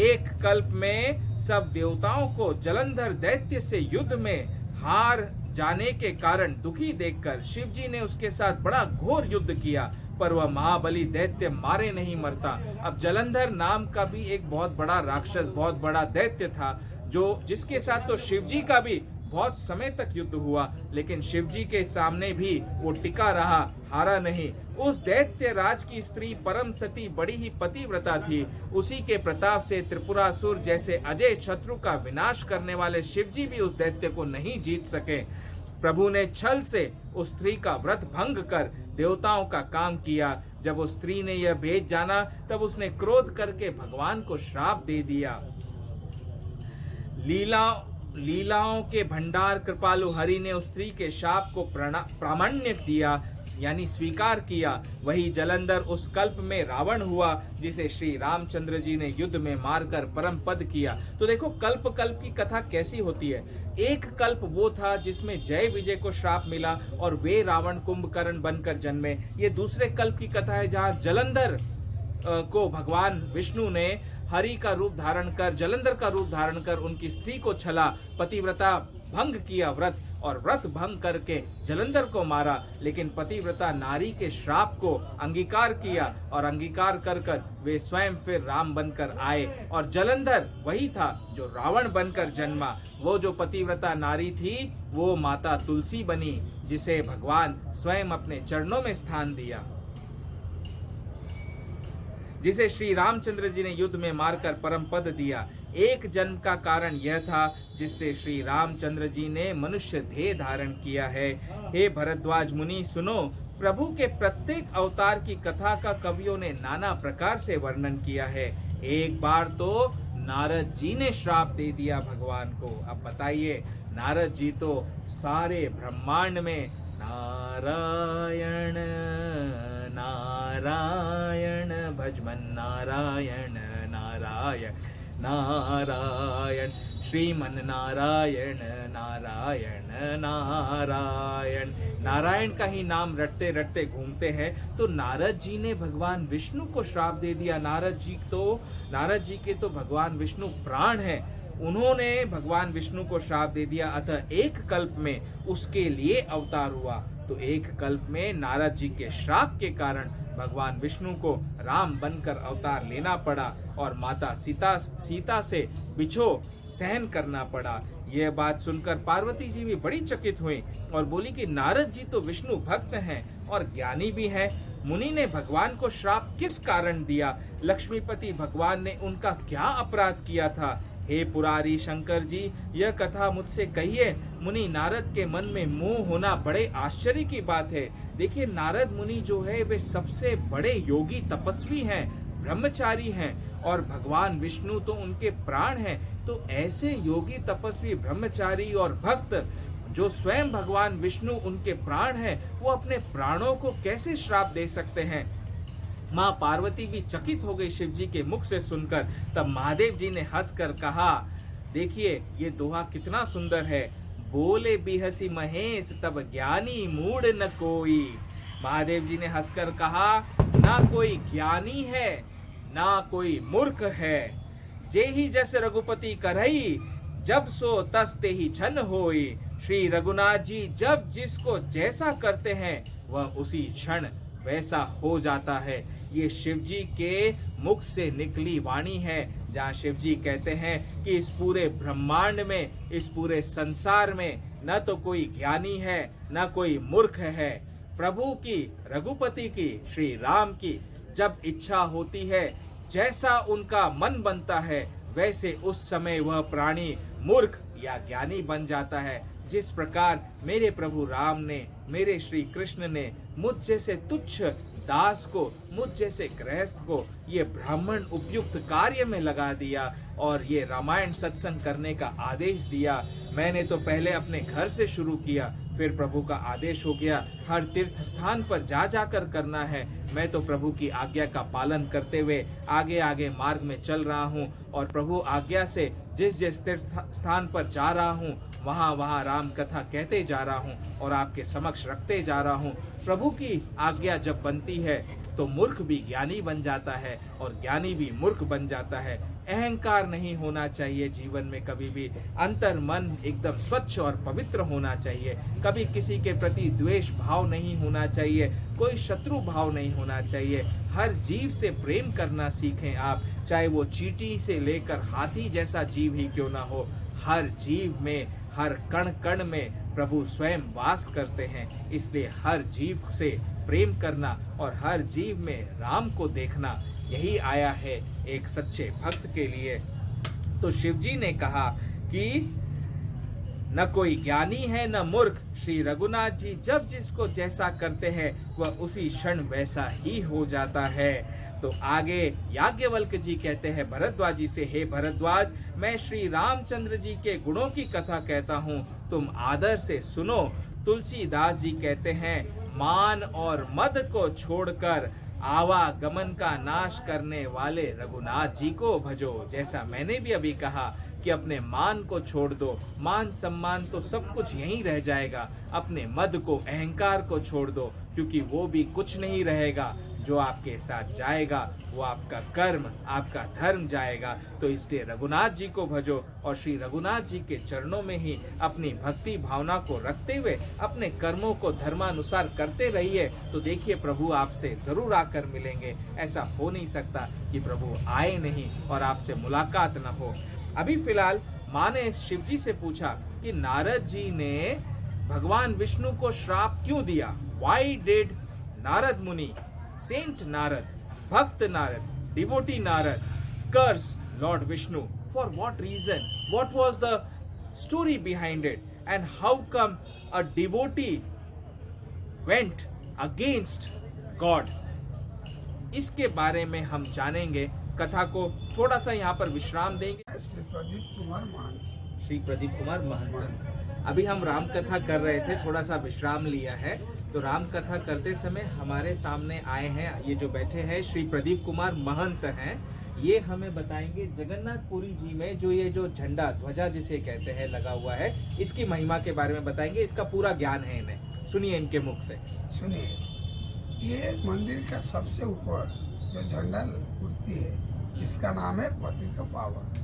Speaker 1: एक कल्प में सब देवताओं को जलंधर दैत्य से युद्ध में हार जाने के कारण दुखी देखकर शिव जी ने उसके साथ बड़ा घोर युद्ध किया, पर वह महाबली दैत्य मारे नहीं मरता। अब जलंधर नाम का भी एक बहुत बड़ा राक्षस, बहुत बड़ा दैत्य था, जो जिसके साथ तो शिव जी का भी बहुत समय तक युद्ध हुआ, लेकिन शिव जी के सामने भी वो टिका रहा, हारा नहीं। उस दैत्य राज की स्त्री परम सती बड़ी ही पतिव्रता थी। उसी के प्रताप से त्रिपुरासुर जैसे अजय शत्रु का विनाश करने वाले शिव जी भी उस दैत्य को नहीं जीत सके। प्रभु ने छल से उस स्त्री का व्रत भंग कर देवताओं का काम किया। जब उस स्त्री ने यह भेद जाना तब उसने क्रोध करके भगवान को श्राप दे दिया। लीलाओं के भंडार कृपालु हरि ने उस स्त्री के शाप को प्रामाण्य दिया, यानी स्वीकार किया। वही जलंधर उस कल्प में रावण हुआ, जिसे श्री रामचंद्र जी ने युद्ध में मारकर परम पद किया। तो देखो कल्प कल्प की कथा कैसी होती है। एक कल्प वो था जिसमें जय विजय को श्राप मिला और वे रावण कुंभकर्ण बनकर जन्मे। ये दूसरे कल्प की कथा है जहाँ जलंधर को भगवान विष्णु ने हरि का रूप धारण कर, जलंधर का रूप धारण कर उनकी स्त्री को छला, पतिव्रता भंग किया व्रत, और व्रत भंग करके जलंधर को मारा। लेकिन पतिव्रता नारी के श्राप को अंगीकार किया और अंगीकार कर कर वे स्वयं फिर राम बनकर आए। और जलंधर वही था जो रावण बनकर जन्मा। वो जो पतिव्रता नारी थी वो माता तुलसी बनी, जिसे भगवान स्वयं अपने चरणों में स्थान दिया, जिसे श्री रामचंद्र जी ने युद्ध में मारकर परम पद दिया। एक जन्म का कारण यह था जिससे श्री रामचंद्र जी ने मनुष्य देह धारण किया है। हे भरद्वाज मुनि सुनो, प्रभु के प्रत्येक अवतार की कथा का कवियों ने नाना प्रकार से वर्णन किया है। एक बार तो नारद जी ने श्राप दे दिया भगवान को। अब बताइए, नारद जी तो सारे ब्रह्मांड में नारायण नारायण भजमन नारायण नारायण नारायण श्रीमन नारायण नारायण नारायण नारायण का ही नाम रटते रटते घूमते हैं। तो नारद जी ने भगवान विष्णु को श्राप दे दिया। नारद जी के तो भगवान विष्णु प्राण है, उन्होंने भगवान विष्णु को श्राप दे दिया। अतः एक कल्प में उसके लिए अवतार हुआ। तो एक कल्प में नारद जी के श्राप के कारण भगवान विष्णु को राम बनकर अवतार लेना पड़ा और माता सीता से बिछो सहन करना पड़ा। यह बात सुनकर पार्वती जी भी बड़ी चकित हुई और बोली कि नारद जी तो विष्णु भक्त हैं और ज्ञानी भी हैं। मुनि ने भगवान को श्राप किस कारण दिया? लक्ष्मीपति भगवान ने उनका क्या अपराध किया था? हे पुरारी शंकर जी, यह कथा मुझसे कहिए। मुनि नारद के मन में मोह होना बड़े आश्चर्य की बात है। देखिए, नारद मुनि जो है वे सबसे बड़े योगी तपस्वी हैं, ब्रह्मचारी हैं और भगवान विष्णु तो उनके प्राण हैं। तो ऐसे योगी तपस्वी ब्रह्मचारी और भक्त जो स्वयं भगवान विष्णु उनके प्राण हैं, वो अपने प्राणों को कैसे श्राप दे सकते हैं? माँ पार्वती भी चकित हो गई शिव जी के मुख से सुनकर। तब महादेव जी ने हंसकर कहा, देखिए ये दोहा कितना सुंदर है। बोले बिहसी महेश तब ज्ञानी मूढ़ न कोई। महादेव जी ने हंसकर कहा, ना कोई ज्ञानी है ना कोई मूर्ख है। जे ही जस रघुपति करई जब सो तस ते ही छन होई। श्री रघुनाथ जी जब जिसको जैसा करते हैं वह उसी क्षण वैसा हो जाता है। ये शिव जी के मुख से निकली वाणी है, जहाँ शिव जी कहते हैं कि इस पूरे ब्रह्मांड में, इस पूरे संसार में न तो कोई ज्ञानी है न कोई मूर्ख है। प्रभु की, रघुपति की, श्री राम की जब इच्छा होती है, जैसा उनका मन बनता है, वैसे उस समय वह प्राणी मूर्ख या ज्ञानी बन जाता है। जिस प्रकार मेरे प्रभु राम ने, मेरे श्री कृष्ण ने मुझ जैसे तुच्छ दास को, मुझ जैसे गृहस्थ को ये ब्राह्मण उपयुक्त कार्य में लगा दिया और ये रामायण सत्संग करने का आदेश दिया। मैंने तो पहले अपने घर से शुरू किया, फिर प्रभु का आदेश हो गया हर तीर्थ स्थान पर जा जाकर करना है। मैं तो प्रभु की आज्ञा का पालन करते हुए आगे आगे मार्ग में चल रहा हूँ और प्रभु आज्ञा से जिस जिस तीर्थ स्थान पर जा रहा हूँ वहाँ राम कथा कहते जा रहा हूँ और आपके समक्ष रखते जा रहा हूँ। प्रभु की आज्ञा जब बनती है तो मूर्ख भी ज्ञानी बन जाता है और ज्ञानी भी मूर्ख बन जाता है। अहंकार नहीं होना चाहिए जीवन में कभी भी। अंतर मन एकदम स्वच्छ और पवित्र होना चाहिए। कभी किसी के प्रति द्वेष भाव नहीं होना चाहिए, कोई शत्रु भाव नहीं होना चाहिए। हर जीव से प्रेम करना सीखें आप, चाहे वो चींटी से लेकर हाथी जैसा जीव ही क्यों ना हो। हर जीव में, हर कण कण में प्रभु स्वयं वास करते हैं, इसलिए हर जीव से प्रेम करना और हर जीव में राम को देखना, यही आया है एक सच्चे भक्त के लिए। तो शिव जी ने कहा कि न कोई ज्ञानी है न मूर्ख। श्री रघुनाथ जी जब जिसको जैसा करते हैं वह उसी क्षण वैसा ही हो जाता है। तो आगे याज्ञवल्क्य जी कहते हैं भरद्वाज जी से, हे भरद्वाज, मैं श्री रामचंद्र जी के गुणों की कथा कहता हूँ, तुम आदर से सुनो। तुलसीदास जी कहते हैं, मान और मद को छोड़कर आवागमन का नाश करने वाले रघुनाथ जी को भजो। जैसा मैंने भी अभी कहा कि अपने मान को छोड़ दो, मान सम्मान तो सब कुछ यहीं रह जाएगा। अपने मद को, अहंकार को छोड़ दो, क्योंकि वो भी कुछ नहीं रहेगा। जो आपके साथ जाएगा वो आपका कर्म, आपका धर्म जाएगा। तो इसलिए रघुनाथ जी को भजो और श्री रघुनाथ जी के चरणों में ही अपनी भक्ति भावना को रखते हुए अपने कर्मों को धर्मानुसार करते रहिए। तो देखिए प्रभु आपसे जरूर आकर मिलेंगे। ऐसा हो नहीं सकता कि प्रभु आए नहीं और आपसे मुलाकात न हो। अभी फिलहाल माँ ने शिव जी से पूछा कि नारद जी ने भगवान विष्णु को श्राप क्यों दिया। वाई डिड नारद मुनि, सेंट नारद, भक्त Narad, devotee Narad curse Lord Vishnu? For what reason? What was the story behind it? And how come a devotee went against God? इसके बारे में हम जानेंगे। कथा को थोड़ा सा यहाँ पर विश्राम देंगे।
Speaker 5: श्री प्रदीप कुमार महंत।
Speaker 1: श्री प्रदीप कुमार महंत। अभी हम राम कथा कर रहे थे, थोड़ा सा विश्राम लिया है। तो राम कथा करते समय हमारे सामने आए हैं, ये जो बैठे हैं श्री प्रदीप कुमार महंत हैं। ये हमें बताएंगे जगन्नाथपुरी जी में जो ये जो झंडा, ध्वजा जिसे कहते हैं, लगा हुआ है, इसकी महिमा के बारे में बताएंगे। इसका पूरा ज्ञान है इन्हें, सुनिए इनके मुख से।
Speaker 5: सुनिए, ये मंदिर का सबसे ऊपर जो झंडा उड़ती है, इसका नाम है पतित पावन।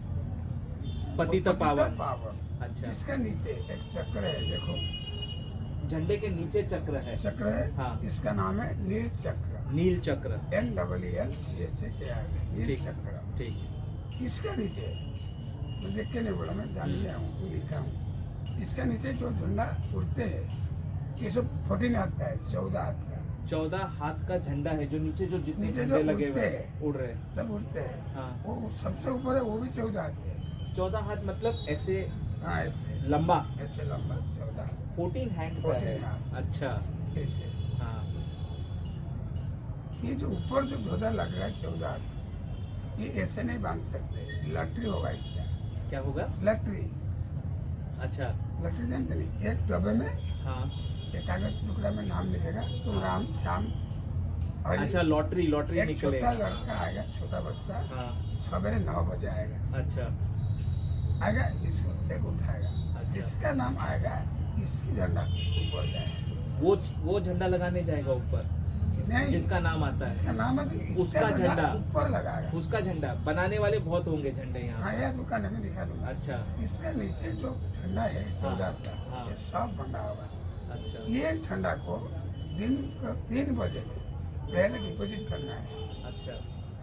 Speaker 1: पतित पावन।
Speaker 5: अच्छा। इसके नीचे एक चक्र है, देखो
Speaker 1: झंडे के नीचे चक्र है।
Speaker 5: चक्र है।
Speaker 1: हाँ।
Speaker 5: इसका नाम है नील चक्र।
Speaker 1: नील चक्र।
Speaker 5: NWLCH के आगे नील चक्र।
Speaker 1: ठीक।
Speaker 5: इसके नीचे, मैं देख के नहीं बोला, मैं जान गया हूँ, लिखा हूँ। इसके नीचे जो झंडा उड़ते हैं, ये सब 14 हाथ का है, 14 हाथ का।
Speaker 1: 14 हाथ का झंडा है जो नीचे जो जितने
Speaker 5: नीचे
Speaker 1: झंडे
Speaker 5: जो
Speaker 1: लगे
Speaker 5: उड़ते
Speaker 1: हुए
Speaker 5: हैं,
Speaker 1: उड़ रहे हैं,
Speaker 5: सब उड़ते हैं।
Speaker 1: हाँ।
Speaker 5: वो सबसे ऊपर है, वो भी 14 हाथ है।
Speaker 1: 14 हाथ मतलब ऐसे?
Speaker 5: हाँ, ऐसे
Speaker 1: लंबा,
Speaker 5: ऐसे लंबा 14 हाथ।
Speaker 1: 14 हैंड का है।
Speaker 5: 14 हाथ।
Speaker 1: अच्छा।
Speaker 5: ऐसे।
Speaker 1: हाँ।
Speaker 5: ये जो ऊपर जो ध्वजा लग रहा है 14 हाथ, ये ऐसे नहीं बांध सकते, लटरी होगा इसका।
Speaker 1: क्या होगा?
Speaker 5: लटरी।
Speaker 1: अच्छा।
Speaker 5: लटरी जानते नहीं, एक डब्बे में
Speaker 1: हाँ।
Speaker 5: एक कागज टुकड़ा में नाम लिखेगा, तुम राम श्याम और ये
Speaker 1: अच्छा, लॉटरी
Speaker 5: एक छोटा
Speaker 1: निकलेगा।
Speaker 5: लड़का आएगा, छोटा बच्चा,
Speaker 1: हाँ,
Speaker 5: सवेरे 9 बजे आएगा,
Speaker 1: अच्छा
Speaker 5: आएगा, इसको एक उठाएगा,
Speaker 1: अच्छा।
Speaker 5: जिसका नाम आएगा इसकी झंडा ऊपर जाएगा।
Speaker 1: वो झंडा लगाने जाएगा ऊपर,
Speaker 5: नहीं,
Speaker 1: जिसका नाम आता है
Speaker 5: इसका नाम है,
Speaker 1: उसका झंडा
Speaker 5: ऊपर लगाएगा।
Speaker 1: उसका झंडा। बनाने वाले बहुत होंगे झंडे यहाँ।
Speaker 5: हाँ, यह दुकान में दिखा दूंगा।
Speaker 1: अच्छा
Speaker 5: इसका नीचे जो झंडा है 14 का,
Speaker 1: हाँ।
Speaker 5: ये सब बंधा होगा।
Speaker 1: अच्छा
Speaker 5: ये झंडा को दिन को 3 बजे पहले डिपॉजिट करना है।
Speaker 1: अच्छा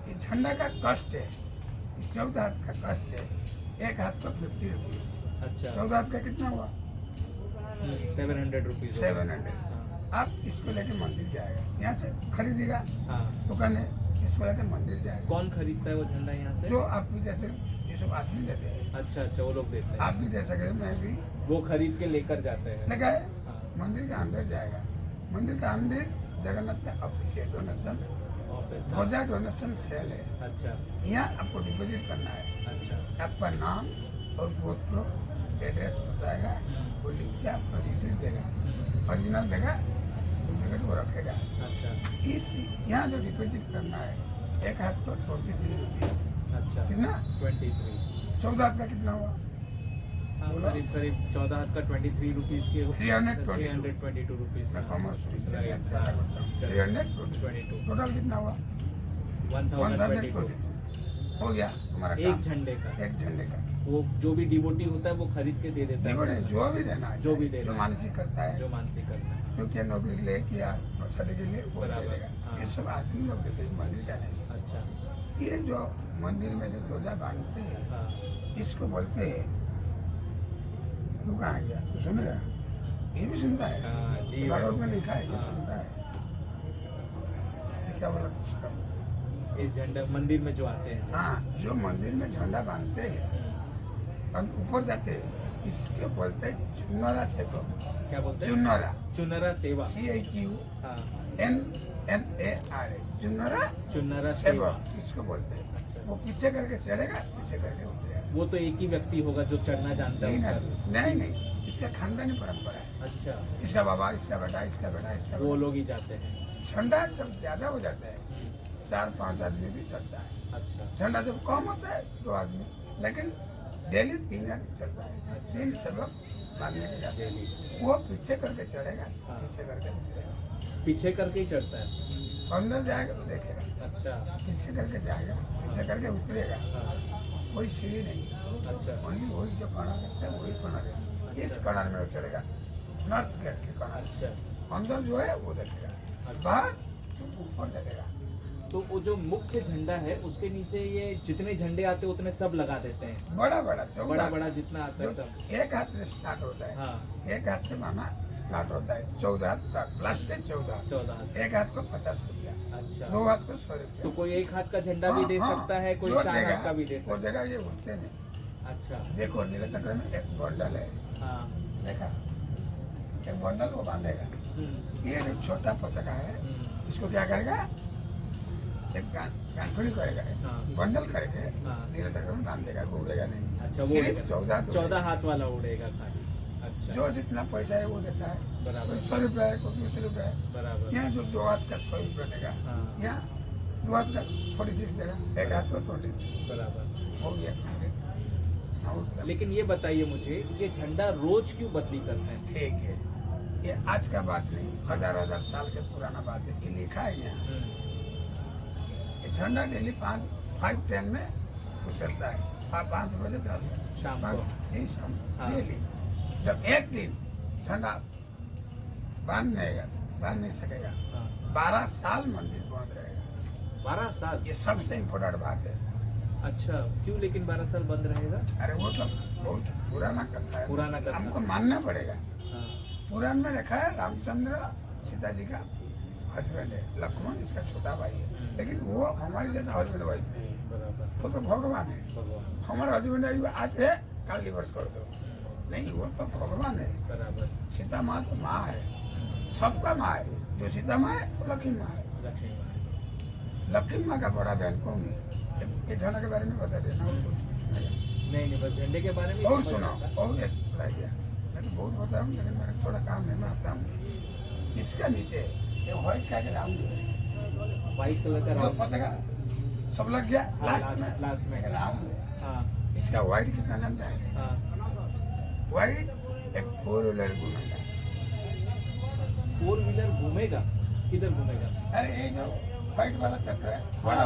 Speaker 5: ये झंडा का कष्ट है, 14 हाथ का कष्ट है, एक हाथ का 50 रुपीज,
Speaker 1: अच्छा
Speaker 5: 14 हाथ का कितना हुआ?
Speaker 1: 700 रुपीज।
Speaker 5: 700। आप इसको लेके मंदिर जाएगा, यहाँ से खरीदेगा
Speaker 1: हाँ,
Speaker 5: दुकान है, इसको लेके मंदिर जाएगा।
Speaker 1: कौन खरीदता है वो झंडा यहाँ से?
Speaker 5: जो आप भी जैसे ये सब आदमी देते हैं,
Speaker 1: अच्छा अच्छा, वो लोग देते
Speaker 5: आप
Speaker 1: हैं,
Speaker 5: भी दे सके, मैं भी
Speaker 1: वो खरीद के लेकर जाते हैं।
Speaker 5: लगाए।
Speaker 1: हाँ,
Speaker 5: मंदिर के अंदर जाएगा, मंदिर का अंदर जगन्नाथ का ऑफिशियल डोनेशन,
Speaker 1: ऑफिस।
Speaker 5: ध्वजा डोनेशन सेल है,
Speaker 1: अच्छा
Speaker 5: यहाँ आपको डिपॉजिट करना है।
Speaker 1: अच्छा
Speaker 5: आपका नाम और गोत्र एड्रेस बताएगा, वो लिख के आपको रिसीट देगा, ओरिजिनल देगा, डुप्लीकेट वो रखेगा।
Speaker 1: अच्छा
Speaker 5: इस यहाँ जो डिपॉजिट करना है, एक हाथ को 23 रुपीज,
Speaker 1: अच्छा
Speaker 5: कितना?
Speaker 1: 23।
Speaker 5: 14 हाथ का कितना हुआ?
Speaker 1: हाँ,
Speaker 5: बोलो।
Speaker 1: करीब करीब 14 हाथ का 23 रुपीज के
Speaker 5: 322
Speaker 1: रुपीज।
Speaker 5: मैं कॉमर्स
Speaker 1: Right.
Speaker 5: 322 टोटल कितना हुआ?
Speaker 1: 1022
Speaker 5: हो गया तुम्हारा
Speaker 1: एक
Speaker 5: काम।
Speaker 1: झंडे का।
Speaker 5: एक झंडे का।
Speaker 1: वो जो भी डिवोटी होता है वो खरीद के दे देता
Speaker 5: देखो
Speaker 1: है,
Speaker 5: नहीं, जो भी देना है,
Speaker 1: जो भी देना
Speaker 5: जो
Speaker 1: है।
Speaker 5: मानसिक करता है,
Speaker 1: जो मानसिक करना है।
Speaker 5: जो क्या नौकरी के लिए किया, शादी के लिए, वो दे
Speaker 1: बराबर,
Speaker 5: देगा।
Speaker 1: हाँ।
Speaker 5: ये सब आदमी लोग देते हैं, मंदिर जाने से।
Speaker 1: अच्छा
Speaker 5: ये जो मंदिर में जो ध्वजा बांधते हैं,
Speaker 1: हाँ,
Speaker 5: इसको बोलते हैं, तू कहाँ गया, तू सुनेगा, ये भी सुनता है,
Speaker 1: हाँ, जी
Speaker 5: भागवत में लिखा है, ये
Speaker 1: हाँ।
Speaker 5: सुनता है। ये क्या बोला था?
Speaker 1: इस झंडा मंदिर में जो आते हैं।
Speaker 5: हाँ, जो मंदिर में झंडा बांधते हैं और ऊपर जाते हैं, इसके बोलते हैं चुनरा सेवक।
Speaker 1: क्या बोलते हैं?
Speaker 5: चुनरा,
Speaker 1: चुनरा सेवा।
Speaker 5: CHUNNARA,
Speaker 1: हाँ,
Speaker 5: चुनरा
Speaker 1: चुनरा सेवा।
Speaker 5: सेवक इसको बोलते हैं।
Speaker 1: अच्छा।
Speaker 5: वो पीछे करके चढ़ेगा, पीछे करके उतरेगा।
Speaker 1: वो तो एक ही व्यक्ति होगा जो चढ़ना जानता
Speaker 5: नहीं
Speaker 1: है।
Speaker 5: नहीं नहीं, इसका खानदानी परंपरा है।
Speaker 1: अच्छा,
Speaker 5: इसका बाबा, इसका बेटा, इसका बेटा, इसका
Speaker 1: वो
Speaker 5: बेटा।
Speaker 1: लोग ही जाते हैं।
Speaker 5: झंडा जब ज्यादा हो जाता है, 4-5 आदमी भी चढ़ता है।
Speaker 1: अच्छा
Speaker 5: झंडा जब कम होता है 2 आदमी, लेकिन डेली 3 आदमी चढ़ता है। 3 सेवक बांधने के जाते हैं। वो पीछे करके चढ़ेगा,
Speaker 1: हाँ।
Speaker 5: पीछे करके उतरेगा।
Speaker 1: पीछे करके ही चढ़ता है।
Speaker 5: अंदर जाएगा तो देखेगा,
Speaker 1: अच्छा
Speaker 5: पीछे करके जाएगा, पीछे करके उतरेगा।
Speaker 1: हाँ,
Speaker 5: कोई सीढ़ी नहीं,
Speaker 1: अच्छा
Speaker 5: ओनली वही जो कणा रहता है वही कणा रहेगा। इस कणा में वो चढ़ेगा, नॉर्थ गेट के कणा।
Speaker 1: अच्छा
Speaker 5: अंदर जो है वो देखेगा,
Speaker 1: अच्छा।
Speaker 5: बाहर तो ऊपर देखेगा।
Speaker 1: तो वो जो मुख्य झंडा है उसके नीचे ये जितने झंडे आते हैं उतने सब लगा देते हैं।
Speaker 5: बड़ा बड़ा 14
Speaker 1: बड़ा बड़ा जितना आता है
Speaker 5: जो
Speaker 1: सब।
Speaker 5: एक हाथ से स्टार्ट होता है,
Speaker 1: हाँ,
Speaker 5: एक हाथ से माना स्टार्ट होता है 14 हाथ तक, लास्ट है 14।
Speaker 1: 14।
Speaker 5: एक हाथ को 50 रुपया,
Speaker 1: अच्छा,
Speaker 5: 2 हाथ को 100 रुपया।
Speaker 1: तो कोई एक हाथ का झंडा भी दे सकता है, कोई 4 हाथ का भी दे
Speaker 5: वो
Speaker 1: सकता
Speaker 5: जगह ये उठते नहीं।
Speaker 1: है। अच्छा
Speaker 5: देखो नीले चक्र में एक बंडल है,
Speaker 1: हाँ,
Speaker 5: देखा, एक बंडल वो बांधेगा। ये जो छोटा पताका है, इसको क्या करेगा, एक गांठुड़ी करेगा,
Speaker 1: हाँ।
Speaker 5: बंडल करके
Speaker 1: हाँ।
Speaker 5: नीले चक्र में बांध देगा, वो उड़ेगा नहीं।
Speaker 1: अच्छा वो
Speaker 5: सिर्फ 14
Speaker 1: हाथ वाला उड़ेगा खाली। अच्छा
Speaker 5: जो जितना पैसा है वो देता है,
Speaker 1: बराबर।
Speaker 5: कोई 100 रुपया है, कोई 200 रुपया है।
Speaker 1: बराबर।
Speaker 5: यहाँ जो 2 हाथ का 100 रुपया देगा,
Speaker 1: हाँ।
Speaker 5: यहाँ 2 हाथ का 46 देगा, एक हाथ को 26,
Speaker 1: बराबर।
Speaker 5: हो गया complete। और क्या?
Speaker 1: लेकिन ये बताइए मुझे, ये झंडा रोज क्यों बदली करते हैं?
Speaker 5: ठीक है, ये आज का बात नहीं, हजार साल के पुराना बात है। ये लिखा है यहाँ, ये झंडा डेली 5-10 में उतरता है, 5 बजे 10
Speaker 1: शाम को।
Speaker 5: यही शाम को,
Speaker 1: हाँ।
Speaker 5: डेली। जब एक दिन झंडा बांध नहीं सकेगा,
Speaker 1: हाँ।
Speaker 5: 12 साल मंदिर बंद रहेगा।
Speaker 1: 12 साल?
Speaker 5: ये सबसे इम्पोर्टेंट बात है।
Speaker 1: अच्छा, क्यों लेकिन 12 साल बंद रहेगा?
Speaker 5: अरे वो तो बहुत पुराना कथा है,
Speaker 1: पुराना कथा।
Speaker 5: हमको मानना पड़ेगा।
Speaker 1: हाँ,
Speaker 5: पुराण में लिखा है, रामचंद्र सीता जी का हस्बैंड है, लक्ष्मण इसका छोटा भाई है, लेकिन वो हमारी जैसा हस्बैंड वाइफ नहीं है,
Speaker 1: बराबर।
Speaker 5: वो तो भगवान है।
Speaker 1: भगवान।
Speaker 5: हमारा हस्बैंड आज है, कल डिवोर्स कर दो, नहीं, वो तो भगवान है।
Speaker 1: बराबर।
Speaker 5: सीता माँ तो माँ है, सबका माँ है। जो सीता माँ है वो लक्ष्मी माँ है।
Speaker 1: लक्ष्मी माँ।
Speaker 5: लक्ष्मी माँ का बड़ा बहन कौन है? ये झंडा के बारे में बता देना और कुछ
Speaker 1: नहीं, बस झंडे के बारे में
Speaker 5: और
Speaker 1: समझ
Speaker 5: सुनो,
Speaker 1: आता।
Speaker 5: और एक रह गया, मैं तो बहुत बताऊँ, लेकिन मेरा थोड़ा काम है, मैं आता हूँ। इसका नीचे ये व्हाइट का राउंड है,
Speaker 1: व्हाइट कलर का
Speaker 5: जो
Speaker 1: राउंड।
Speaker 5: पता सब लग गया
Speaker 1: हाँ,
Speaker 5: लास्ट में
Speaker 1: में।
Speaker 5: राउंड है।
Speaker 1: हाँ
Speaker 5: इसका वाइट कितना जानता है?
Speaker 1: हाँ।
Speaker 5: वाइट एक 4 व्हीलर घूमेगा।
Speaker 1: 4 व्हीलर घूमेगा, किधर घूमेगा?
Speaker 5: अरे ये जो व्हाइट वाला चक्र है, बड़ा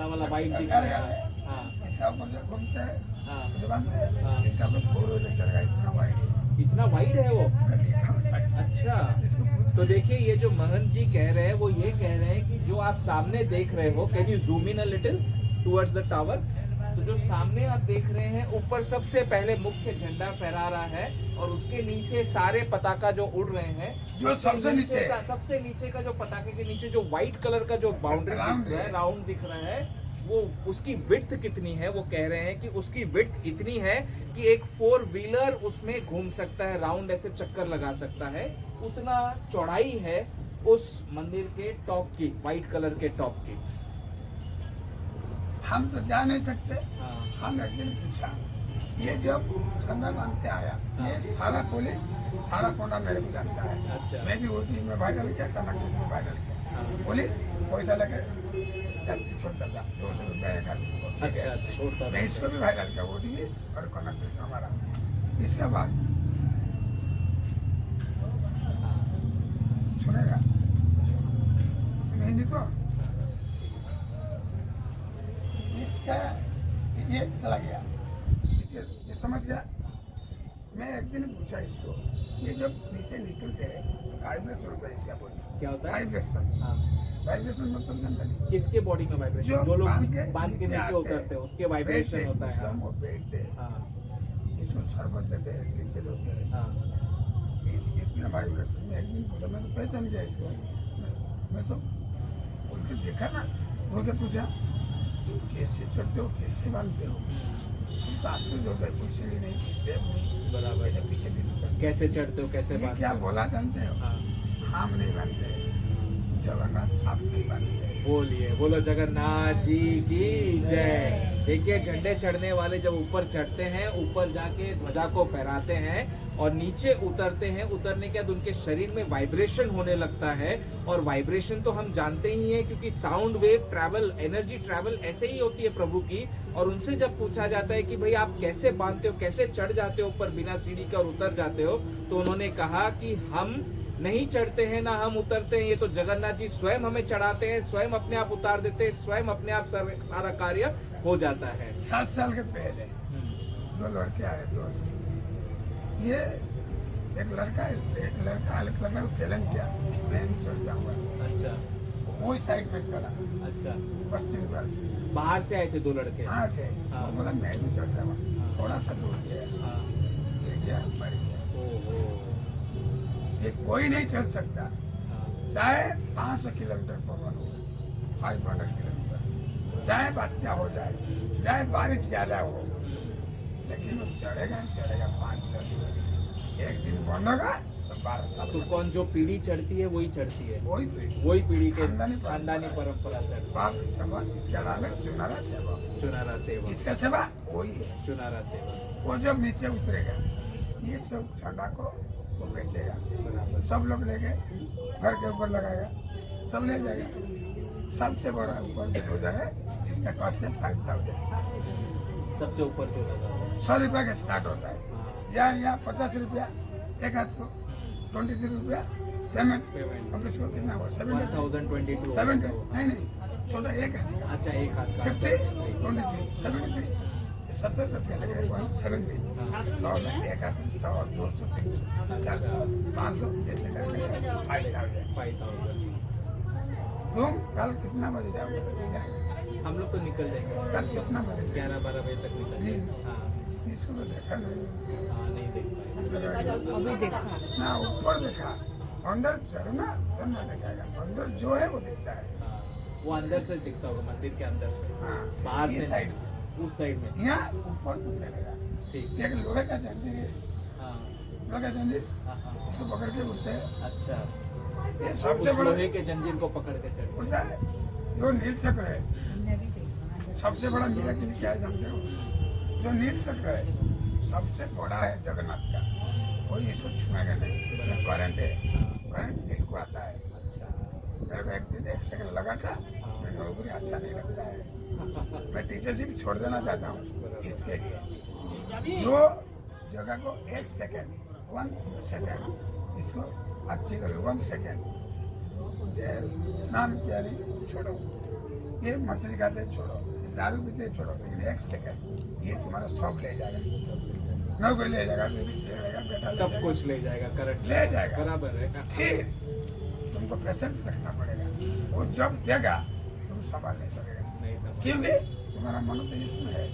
Speaker 5: वाला
Speaker 1: व्हाइट दिख
Speaker 5: अरे,
Speaker 1: रहा
Speaker 5: अरे,
Speaker 1: है। हाँ
Speaker 5: इसका ऊपर जो घूमते हैं
Speaker 1: हाँ।
Speaker 5: जो बांधते हैं
Speaker 1: हाँ।
Speaker 5: इसका ऊपर 4 व्हीलर चलेगा, इतना वाइड है।
Speaker 1: इतना वाइड है वो?
Speaker 5: मैं देखा हूँ भाई।
Speaker 1: अच्छा।
Speaker 5: इसको पूछ
Speaker 1: तो देखिए ये जो महंत जी कह रहे हैं वो ये कह रहे हैं कि जो आप सामने देख रहे हो, can you zoom in a little towards the tower? तो जो सामने आप देख रहे हैं ऊपर सबसे पहले मुख्य झंडा फहरा रहा है और उसके नीचे सारे पताका जो उड़ रहे हैं,
Speaker 5: जो सबसे नीचे
Speaker 1: का सबसे नीचे का जो पताके के नीचे जो व्हाइट कलर का जो बाउंड्री
Speaker 5: राउंड
Speaker 1: दिख रहा है,
Speaker 5: है।
Speaker 1: राउंड दिख रहा है, वो उसकी विड्थ कितनी है? वो कह रहे हैं कि उसकी विड्थ इतनी है कि एक 4 व्हीलर उसमें घूम सकता है, राउंड ऐसे चक्कर लगा सकता है, उतना चौड़ाई है उस मंदिर के टॉप की, व्हाइट कलर के टॉप की।
Speaker 5: हम तो जा नहीं सकते।
Speaker 1: हाँ।
Speaker 5: हम एक दिन पूछा, ये जब झंडा बांध के आया, ये सारा पुलिस सारा कोना मेरे को जानता है।
Speaker 1: अच्छा।
Speaker 5: मैं भी वो चीज में वायरल किया, कनेक्ट में वायरल किया।
Speaker 1: हाँ।
Speaker 5: पुलिस पैसा लगे जाती छोड़ता था, 200 रुपया एक आदमी को। ठीक है?
Speaker 1: अच्छा, छोड़ता था।
Speaker 5: मैं इसको भी वायरल किया, वो भी और कनेक्ट हमारा। इसके बाद सुनेगा तुम हिंदी तो इसका ये चला गया, ये समझ गया। मैं एक दिन पूछा इसको, ये जब नीचे निकलते हैं वाइब्रेशन होता है, इसका बोलते
Speaker 1: क्या होता है?
Speaker 5: वाइब्रेशन।
Speaker 1: हाँ।
Speaker 5: वाइब्रेशन मतलब जानता नहीं?
Speaker 1: किसके बॉडी में वाइब्रेशन? जो लोग बांध के नीचे
Speaker 5: आते
Speaker 1: उतरते हैं उसके वाइब्रेशन होता है।
Speaker 5: इसका वो बैठते हैं,
Speaker 1: हाँ
Speaker 5: इसको शरबत देते हैं, लिखते देते हैं।
Speaker 1: हाँ।
Speaker 5: इसके इतना वाइब्रेशन में एक दिन पूछा, मैं तो पहचान गया इसको। मैं सब बोल के देखा ना, बोल के पूछा तुम कैसे चढ़ते हो, कैसे बांधते हो? तुम तो आश्चर्य होता है, कोई सीढ़ी नहीं, स्टेप नहीं,
Speaker 1: बराबर।
Speaker 5: ऐसे पीछे भी नहीं करते।
Speaker 1: कैसे चढ़ते हो, कैसे
Speaker 5: ये
Speaker 1: बांधते
Speaker 5: क्या
Speaker 1: हो?
Speaker 5: बोला जानते हो?
Speaker 1: हाँ।
Speaker 5: हम नहीं बांधते, जगन्नाथ आप नहीं बांधते।
Speaker 1: बोलिए, बोलो जगन्नाथ जी की जय। देखिए झंडे चढ़ने वाले जब ऊपर चढ़ते हैं, ऊपर जाके ध्वजा को फहराते हैं और नीचे उतरते हैं, उतरने के बाद उनके शरीर में वाइब्रेशन होने लगता है। और वाइब्रेशन तो हम जानते ही हैं क्योंकि sound wave travel, energy travel ऐसे ही होती है प्रभु की। और उनसे जब पूछा जाता है कि भाई आप कैसे बांधते हो, कैसे चढ़ जाते हो ऊपर बिना सीढ़ी के और उतर जाते हो, तो उन्होंने कहा कि हम नहीं चढ़ते हैं ना हम उतरते हैं, ये तो जगन्नाथ जी स्वयं हमें चढ़ाते हैं, स्वयं अपने आप उतार देते हैं, स्वयं अपने आप सारा कार्य हो जाता है।
Speaker 5: 7 साल के पहले 2 लड़के आए, दोस्त। ये एक लड़का चैलेंज किया, मैं भी चढ़ जाऊंगा।
Speaker 1: अच्छा
Speaker 5: वही साइड में चला,
Speaker 1: अच्छा।
Speaker 5: पश्चिम बंगाल से
Speaker 1: बाहर से आए थे 2 लड़के?
Speaker 5: हाँ थे।
Speaker 1: हाँ।
Speaker 5: वो बोला मैं भी चढ़ जाऊंगा, थोड़ा सा दूर गया,
Speaker 1: हाँ।
Speaker 5: गिर गया, मर गया।
Speaker 1: ओहो।
Speaker 5: ये कोई नहीं चढ़ सकता,
Speaker 1: हाँ।
Speaker 5: चाहे 500 किलोमीटर पवन हो, 500 किलोमीटर, चाहे बात्या हो जाए, चाहे बारिश ज्यादा हो, लेकिन वो चढ़ेगा ही चढ़ेगा 5-10 मिनट। एक दिन बंद होगा तो 12 साल
Speaker 1: तो कौन जो पीढ़ी चढ़ती है वही चढ़ती है?
Speaker 5: वही पीढ़ी,
Speaker 1: वही पीढ़ी के
Speaker 5: खानदानी
Speaker 1: खानदानी परंपरा चढ़ती
Speaker 5: बाप की सेवा, इसका नाम है चुनारा सेवा।
Speaker 1: है। चुनारा सेवा,
Speaker 5: इसका सेवा वही है।
Speaker 1: चुनारा सेवा।
Speaker 5: वो जब नीचे उतरेगा, ये सब झंडा को वो बेचेगा,
Speaker 1: बराबर।
Speaker 5: सब लोग ले गए, घर के ऊपर लगाएगा, सब ले जाएगा। सबसे बड़ा ऊपर जो ध्वजा है, इसका कॉस्ट है 5000।
Speaker 1: सबसे ऊपर जो लगा हुआ है।
Speaker 5: 100 रुपया का स्टार्ट होता है,
Speaker 1: हाँ।
Speaker 5: यहाँ 50 रुपया एक हाथ को, 23 रुपया पेमेंट।
Speaker 1: पेमेंट।
Speaker 5: अब इसको कितना हुआ?
Speaker 1: 1022
Speaker 5: 70 नहीं, छोटा एक हाथ का,
Speaker 1: अच्छा एक हाथ का।
Speaker 5: 50, 23, 73, 70 रुपया लगेगा। 170, 100 में एक हाथ, 100, 200, 300, 400, 500, ऐसे करके 5000।
Speaker 1: 5000।
Speaker 5: तुम कल कितना बजे जाओगे?
Speaker 1: हम लोग तो निकल जाएंगे
Speaker 5: कल कितना बजे?
Speaker 1: 11-12 बजे तक निकल
Speaker 5: जी।
Speaker 1: जाएंगे। हाँ
Speaker 5: इसको तो देखा नहीं।
Speaker 1: हाँ, नहीं देख पाए।
Speaker 6: अभी देखा
Speaker 5: ना ऊपर देखा, अंदर चढ़ना उतना दिखाएगा, अंदर जो है वो दिखता है।
Speaker 1: हाँ, वो अंदर से दिखता होगा, मंदिर के अंदर से।
Speaker 5: हाँ,
Speaker 1: बाहर
Speaker 5: ये
Speaker 1: से
Speaker 5: साइड
Speaker 1: नहीं, उस साइड में।
Speaker 5: यहाँ ऊपर तुम देखेगा,
Speaker 1: ठीक।
Speaker 5: एक लोहे का जंजीर है,
Speaker 1: हाँ
Speaker 5: लोहे का जंजीर,
Speaker 1: हाँ हाँ।
Speaker 5: इसको पकड़ के उड़ते हैं।
Speaker 1: अच्छा,
Speaker 5: ये
Speaker 1: उस
Speaker 5: सबसे बड़ा
Speaker 1: लोहे के जंजीर को पकड़ के चढ़।
Speaker 5: उड़ता है। जो नील चक्र है,
Speaker 6: हमने भी देखा
Speaker 5: सबसे बड़ा मिरेकल क्या है जानते हो? जो नील चक्र है सबसे बड़ा है जगन्नाथ का, कोई इसको छुएगा नहीं, इसमें करंट है, करंट दिल को आता है।
Speaker 1: अच्छा,
Speaker 5: मेरे को एक दिन 1 सेकंड लगा था, मैं नौकरी अच्छा नहीं लगता है, मैं टीचरशिप छोड़ देना चाहता हूँ। इसके लिए जो जगह को 1 सेकंड 1 सेकंड इसको अच्छी करो, 1 सेकंड स्नान किया नहीं छोड़ो, ये मछली खाते छोड़ो, ये दारू पीते छोड़ो, लेकिन 1 सेकंड ये तुम्हारा सब ले जाएगा, नौकरी ले जाएगा, बेबी ले जाएगा, बेटा ले
Speaker 1: सब
Speaker 5: जाएगा,
Speaker 1: कुछ ले जाएगा, करेक्ट
Speaker 5: ले जाएगा।
Speaker 1: बराबर है।
Speaker 5: फिर तुमको पेशेंस रखना पड़ेगा, वो जब देगा तुम संभाल नहीं सकेगा,
Speaker 1: नहीं समझ
Speaker 5: क्योंकि तुम्हारा मन तो इसमें है।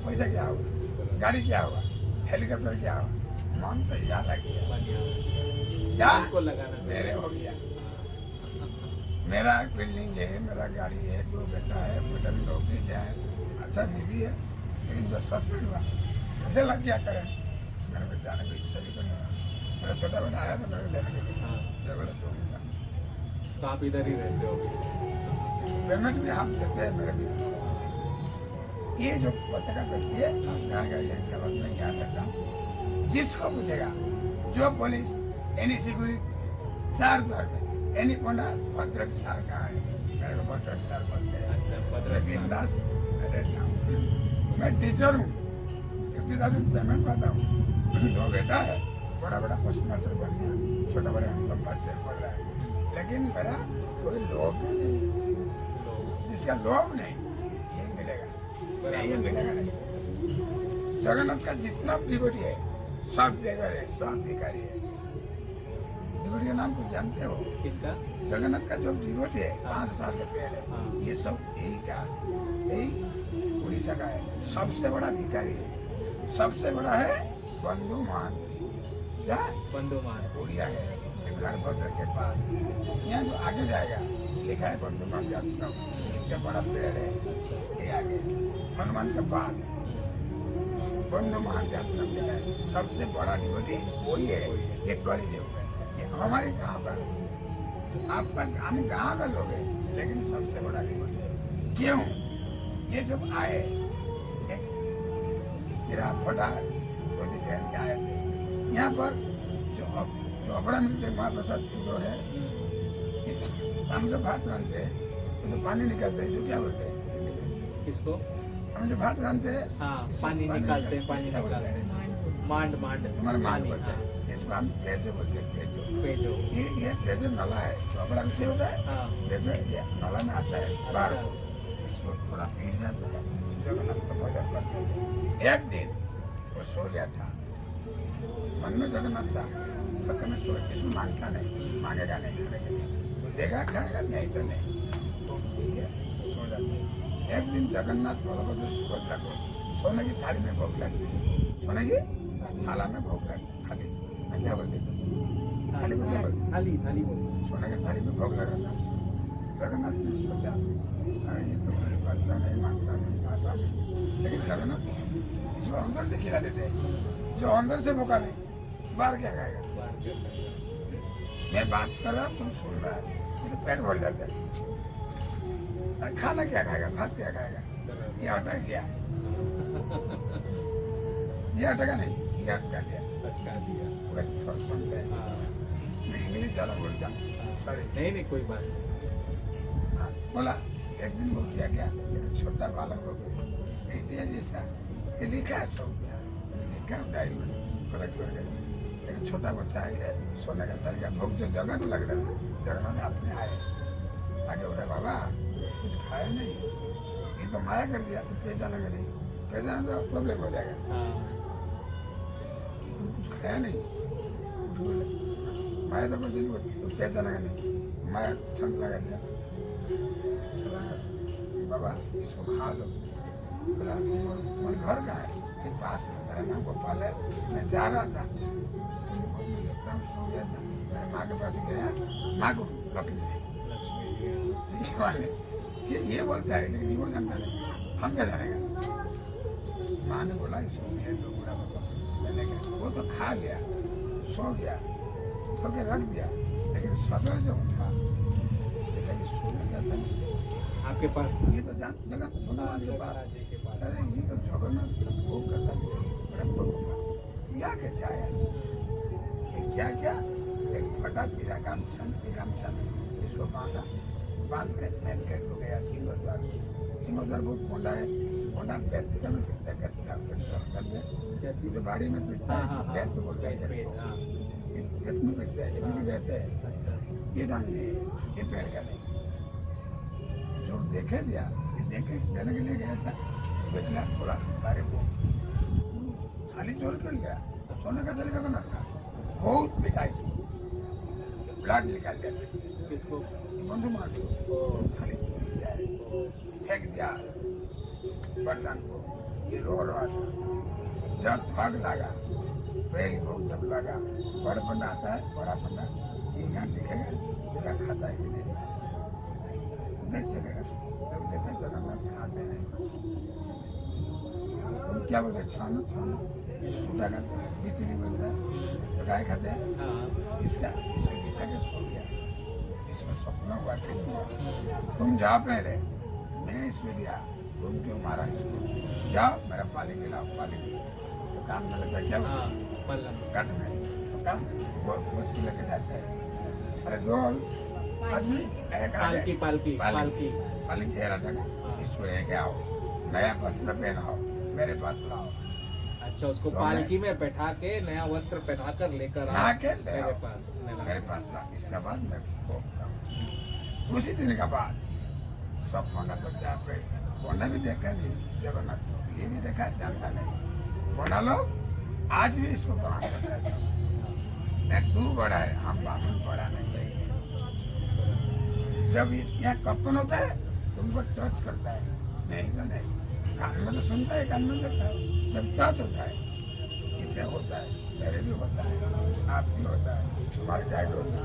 Speaker 5: पैसा क्या होगा, गाड़ी क्या होगा, हेलीकॉप्टर क्या होगा, मन तो याद आ गया, क्या
Speaker 1: को लगाना चाहिए।
Speaker 5: मेरे हो गया, मेरा बिल्डिंग है, मेरा गाड़ी है, 2 बेटा है, बेटा भी नौकरी किया है, अच्छा बीवी है, लेकिन जो सस्पेंड हुआ कैसे लग गया करें, मेरे को जाने की इच्छा भी करने लगा। मेरा छोटा बेटा आया था मेरे को लेने के लिए,
Speaker 1: हाँ।
Speaker 5: झगड़ा तो गया,
Speaker 1: तो आप इधर ही रहते हो अभी?
Speaker 5: पेमेंट भी हम देते हैं मेरे भी। ये जो पत्रकार व्यक्ति है हम जाएगा, ये खबर नहीं याद रहता, जिसको पूछेगा जो पुलिस एनी सिक्योरिटी 4 द्वार में एनी कोंडा भद्रक सार का है, मेरे को भद्रक सार बोलते हैं।
Speaker 1: अच्छा, भद्रक सार।
Speaker 5: बिंदास मैं रहता हूँ, मैं टीचर हूँ, 50,000 पेमेंट पाता हूँ, 2 बेटा है, बड़ा बड़ा पोस्ट मास्टर बन गया, छोटा बड़ा इनकम टीचर पढ़ रहा है, लेकिन मेरा कोई लोभ भी नहीं, जिसका लोभ नहीं ये मिलेगा नहीं, ये मिलेगा नहीं। जगन्नाथ का जितना डिवोटी है सब बेगर है, सब भिखारी है। डिवोटी का नाम कुछ जानते हो?
Speaker 1: किसका?
Speaker 5: जगन्नाथ का जो डिवोटी है 5 साल के पहले,
Speaker 1: हाँ।
Speaker 5: ये सब यही उड़ीसा का है, सबसे बड़ा भिखारी है, सबसे बड़ा है बंधु महांती, क्या
Speaker 1: बंधु मान
Speaker 5: उड़िया है, घर भद्र के पास, यहाँ जो आगे जाएगा लिखा है बंधु महांती आश्रम, इसका बड़ा पेड़ है, ये आगे हनुमान के बाद बंधु महांती आश्रम लिखा है, सबसे बड़ा डिवोटी वही है, ये कलियुग में, ये हमारे गांव का, आपका हम गांव का लोग है, लेकिन सबसे बड़ा डिवोटी है। क्यों? ये जब आए एक चिरा फटा धोती पहन के आए थे, यहाँ पर जो अपना मिलते महाप्रसाद जो है, हम जो भात रांधते हैं तो जो पानी निकलते हैं, जो क्या बोलते हैं
Speaker 1: किसको?
Speaker 5: हम जो भात रांधते हैं,
Speaker 1: हाँ, पानी निकालते हैं, पानी
Speaker 5: क्या बोलते
Speaker 1: निकालते
Speaker 5: हैं?
Speaker 1: हैं। मांड मांड
Speaker 5: तुम्हारे मान
Speaker 1: पानी,
Speaker 5: बोलते
Speaker 1: हाँ,
Speaker 5: हैं, इसको हम पेजो बोलते हैं, पेजो।
Speaker 1: पेजो।
Speaker 5: ये पेजो नला है, जो अपना विषय होता है,
Speaker 1: हाँ।
Speaker 5: पेजो ये नला में आता है बाहर को, इसको थोड़ा पी जाते हैं, जगन्नाथ को भजन करते थे। एक दिन वो सो गया था, मन में जगन्नाथ था, तो कभी सो किसको मांगता नहीं, मांगेगा नहीं खाने के लिए, तो देगा खाएगा, नहीं तो नहीं, तो ठीक है सो जाते। एक दिन जगन्नाथ बलभद्र सुभद्रा को सोने की थाली में भोग लगती है, सोने की थाला में भोग लगती है, थाली मैं क्या बोलती हूँ, थाली को क्या बोलते हैं?
Speaker 1: थाली थाली बोलो।
Speaker 5: सोने की थाली में भोग लगा था। जगन्नाथ ने सोचा अरे ये तो मेरे करता नहीं, मांगता नहीं, खाता नहीं, लेकिन जगन्नाथ इसको अंदर से खिला देते हैं, जो अंदर से भूखा नहीं बाहर क्या खाएगा। मैं बात कर रहा हूँ, तुम सुन रहा है, ये तो पेट भर जाता है। अरे खाना क्या खाएगा, भात क्या खाएगा, ये अटक गया, ये अटका नहीं, ये अटका गया।
Speaker 1: अटका दिया।
Speaker 5: Wait for some time.
Speaker 1: हाँ,
Speaker 5: मैं इंग्लिश ज़्यादा बोलता हूँ, सॉरी।
Speaker 1: नहीं नहीं कोई बात नहीं।
Speaker 5: हाँ, बोला एक दिन वो क्या क्या एक छोटा बालक हो गया, इंडिया जैसा, ये लिखा है सब क्या, ये लिखा है डायरी में कलेक्ट कर गए। एक छोटा बच्चा है कि सोने का तरीका भोग जो जगह में लग रहा था, जगह में अपने आए आगे उठा, बाबा कुछ खाया नहीं, ये तो माया कर दिया, तो पैसा लगे नहीं, पैसा तो प्रॉब्लम हो जाएगा,
Speaker 1: हाँ,
Speaker 5: कुछ खाया नहीं, माया तो कुछ पैसा लगा नहीं, माया छंद लगा दिया। बाबा इसको खा लो, बोला तुम्हारे घर कहाँ है, के पास में, मेरा नाम गोपाल है, मैं जा रहा था, मैं देखता हूँ सो गया था, मेरे माँ के पास गया, माँ को लक्ष्मी
Speaker 1: लक्ष्मी जी।
Speaker 5: जी ये बोलता है, लेकिन वो जानता नहीं, हम क्या जानेगा। माँ ने बोला इसको भेज दो बूढ़ा बाबा, मैंने कहा वो तो खा लिया, सो गया, सो के रख दिया, लेकिन सवेरे जो उठा देखा ये सोने गया था,
Speaker 1: आपके पास
Speaker 5: ये तो जान जगन्नाथ के पास,
Speaker 1: महाराज जी के पास।
Speaker 5: अरे ये तो जगन्नाथ का भोग करता है, ब्रह्म भोग का, क्या कैसे आया, ये क्या क्या एक फटा तेरा गामछा में, ये इसको बांध के मेन गेट को गया सिंहोद्वार बहुत पोंडा है, पोंडा पेट में पिटता है, तो बाड़ी में पिटता है, पेट तो बोलता है, पेट में पिटता है, ये भी कहते हैं। ये डांग नहीं, ये पेड़ का नहीं। जो देखे दिया, ये देखे देने के लिए गया था, देखना थोड़ा बारे को खाली चोर कर गया, सोने का तरीका बना था, बहुत पिटा इसको, ब्लड निकाल दिया,
Speaker 3: किसको
Speaker 5: बंधु मार दिया, खाली चोर किया है, फेंक दिया बर्तन को, ये रो रहा था, जब भाग लगा, पहली बहुत जब लगा, बड़ा पन्ना आता है, बड़ा पन्ना, ये यहाँ दिखेगा, जरा खाता है कि नहीं, देख सकेगा, जब देखा जगन्नाथ खाते नहीं, तुम क्या बोलते छानो छानो, उठा खाते हैं, बिचली बनता है, तो गाय खाते हैं, इसको पीछा के सो गया, इसको सपना हुआ ठीक हुआ, तुम जाओ पहले, मैं इसमें दिया, तुम क्यों मारा इसको, जाओ मेरा पालेंगे लाओ पालेंगे, तो काम में लगता है क्या कट में, तो काम वो लेके जाता है, अरे दो आदमी एक आगे पालकी हेरा जाएगा, इसको लेके आओ, नया वस्त्र पहनाओ, मेरे पास लाओ।
Speaker 3: अच्छा, उसको पालकी में बैठा के नया वस्त्र पहनाकर लेकर
Speaker 5: ला के ले आओ,
Speaker 3: मेरे पास
Speaker 5: ला। इसके बाद मैं भोगता हूँ। उसी दिन के बाद सब पोंडा तब जा पे पोंडा भी देखा नहीं, जगन्नाथ ये भी देखा है, जानता नहीं। पोंडा लोग आज भी इसको प्रणाम करता है सब। नहीं तू बड़ा है, हम बामन बड़ा नहीं है। जब यहाँ कपन होता है तुमको टच करता है, नहीं तो नहीं, कान में तो सुनता है, कान में देता है, जब टच होता है इसका होता है, मेरे भी होता है, आप भी होता है, तुम्हारे जाए होना।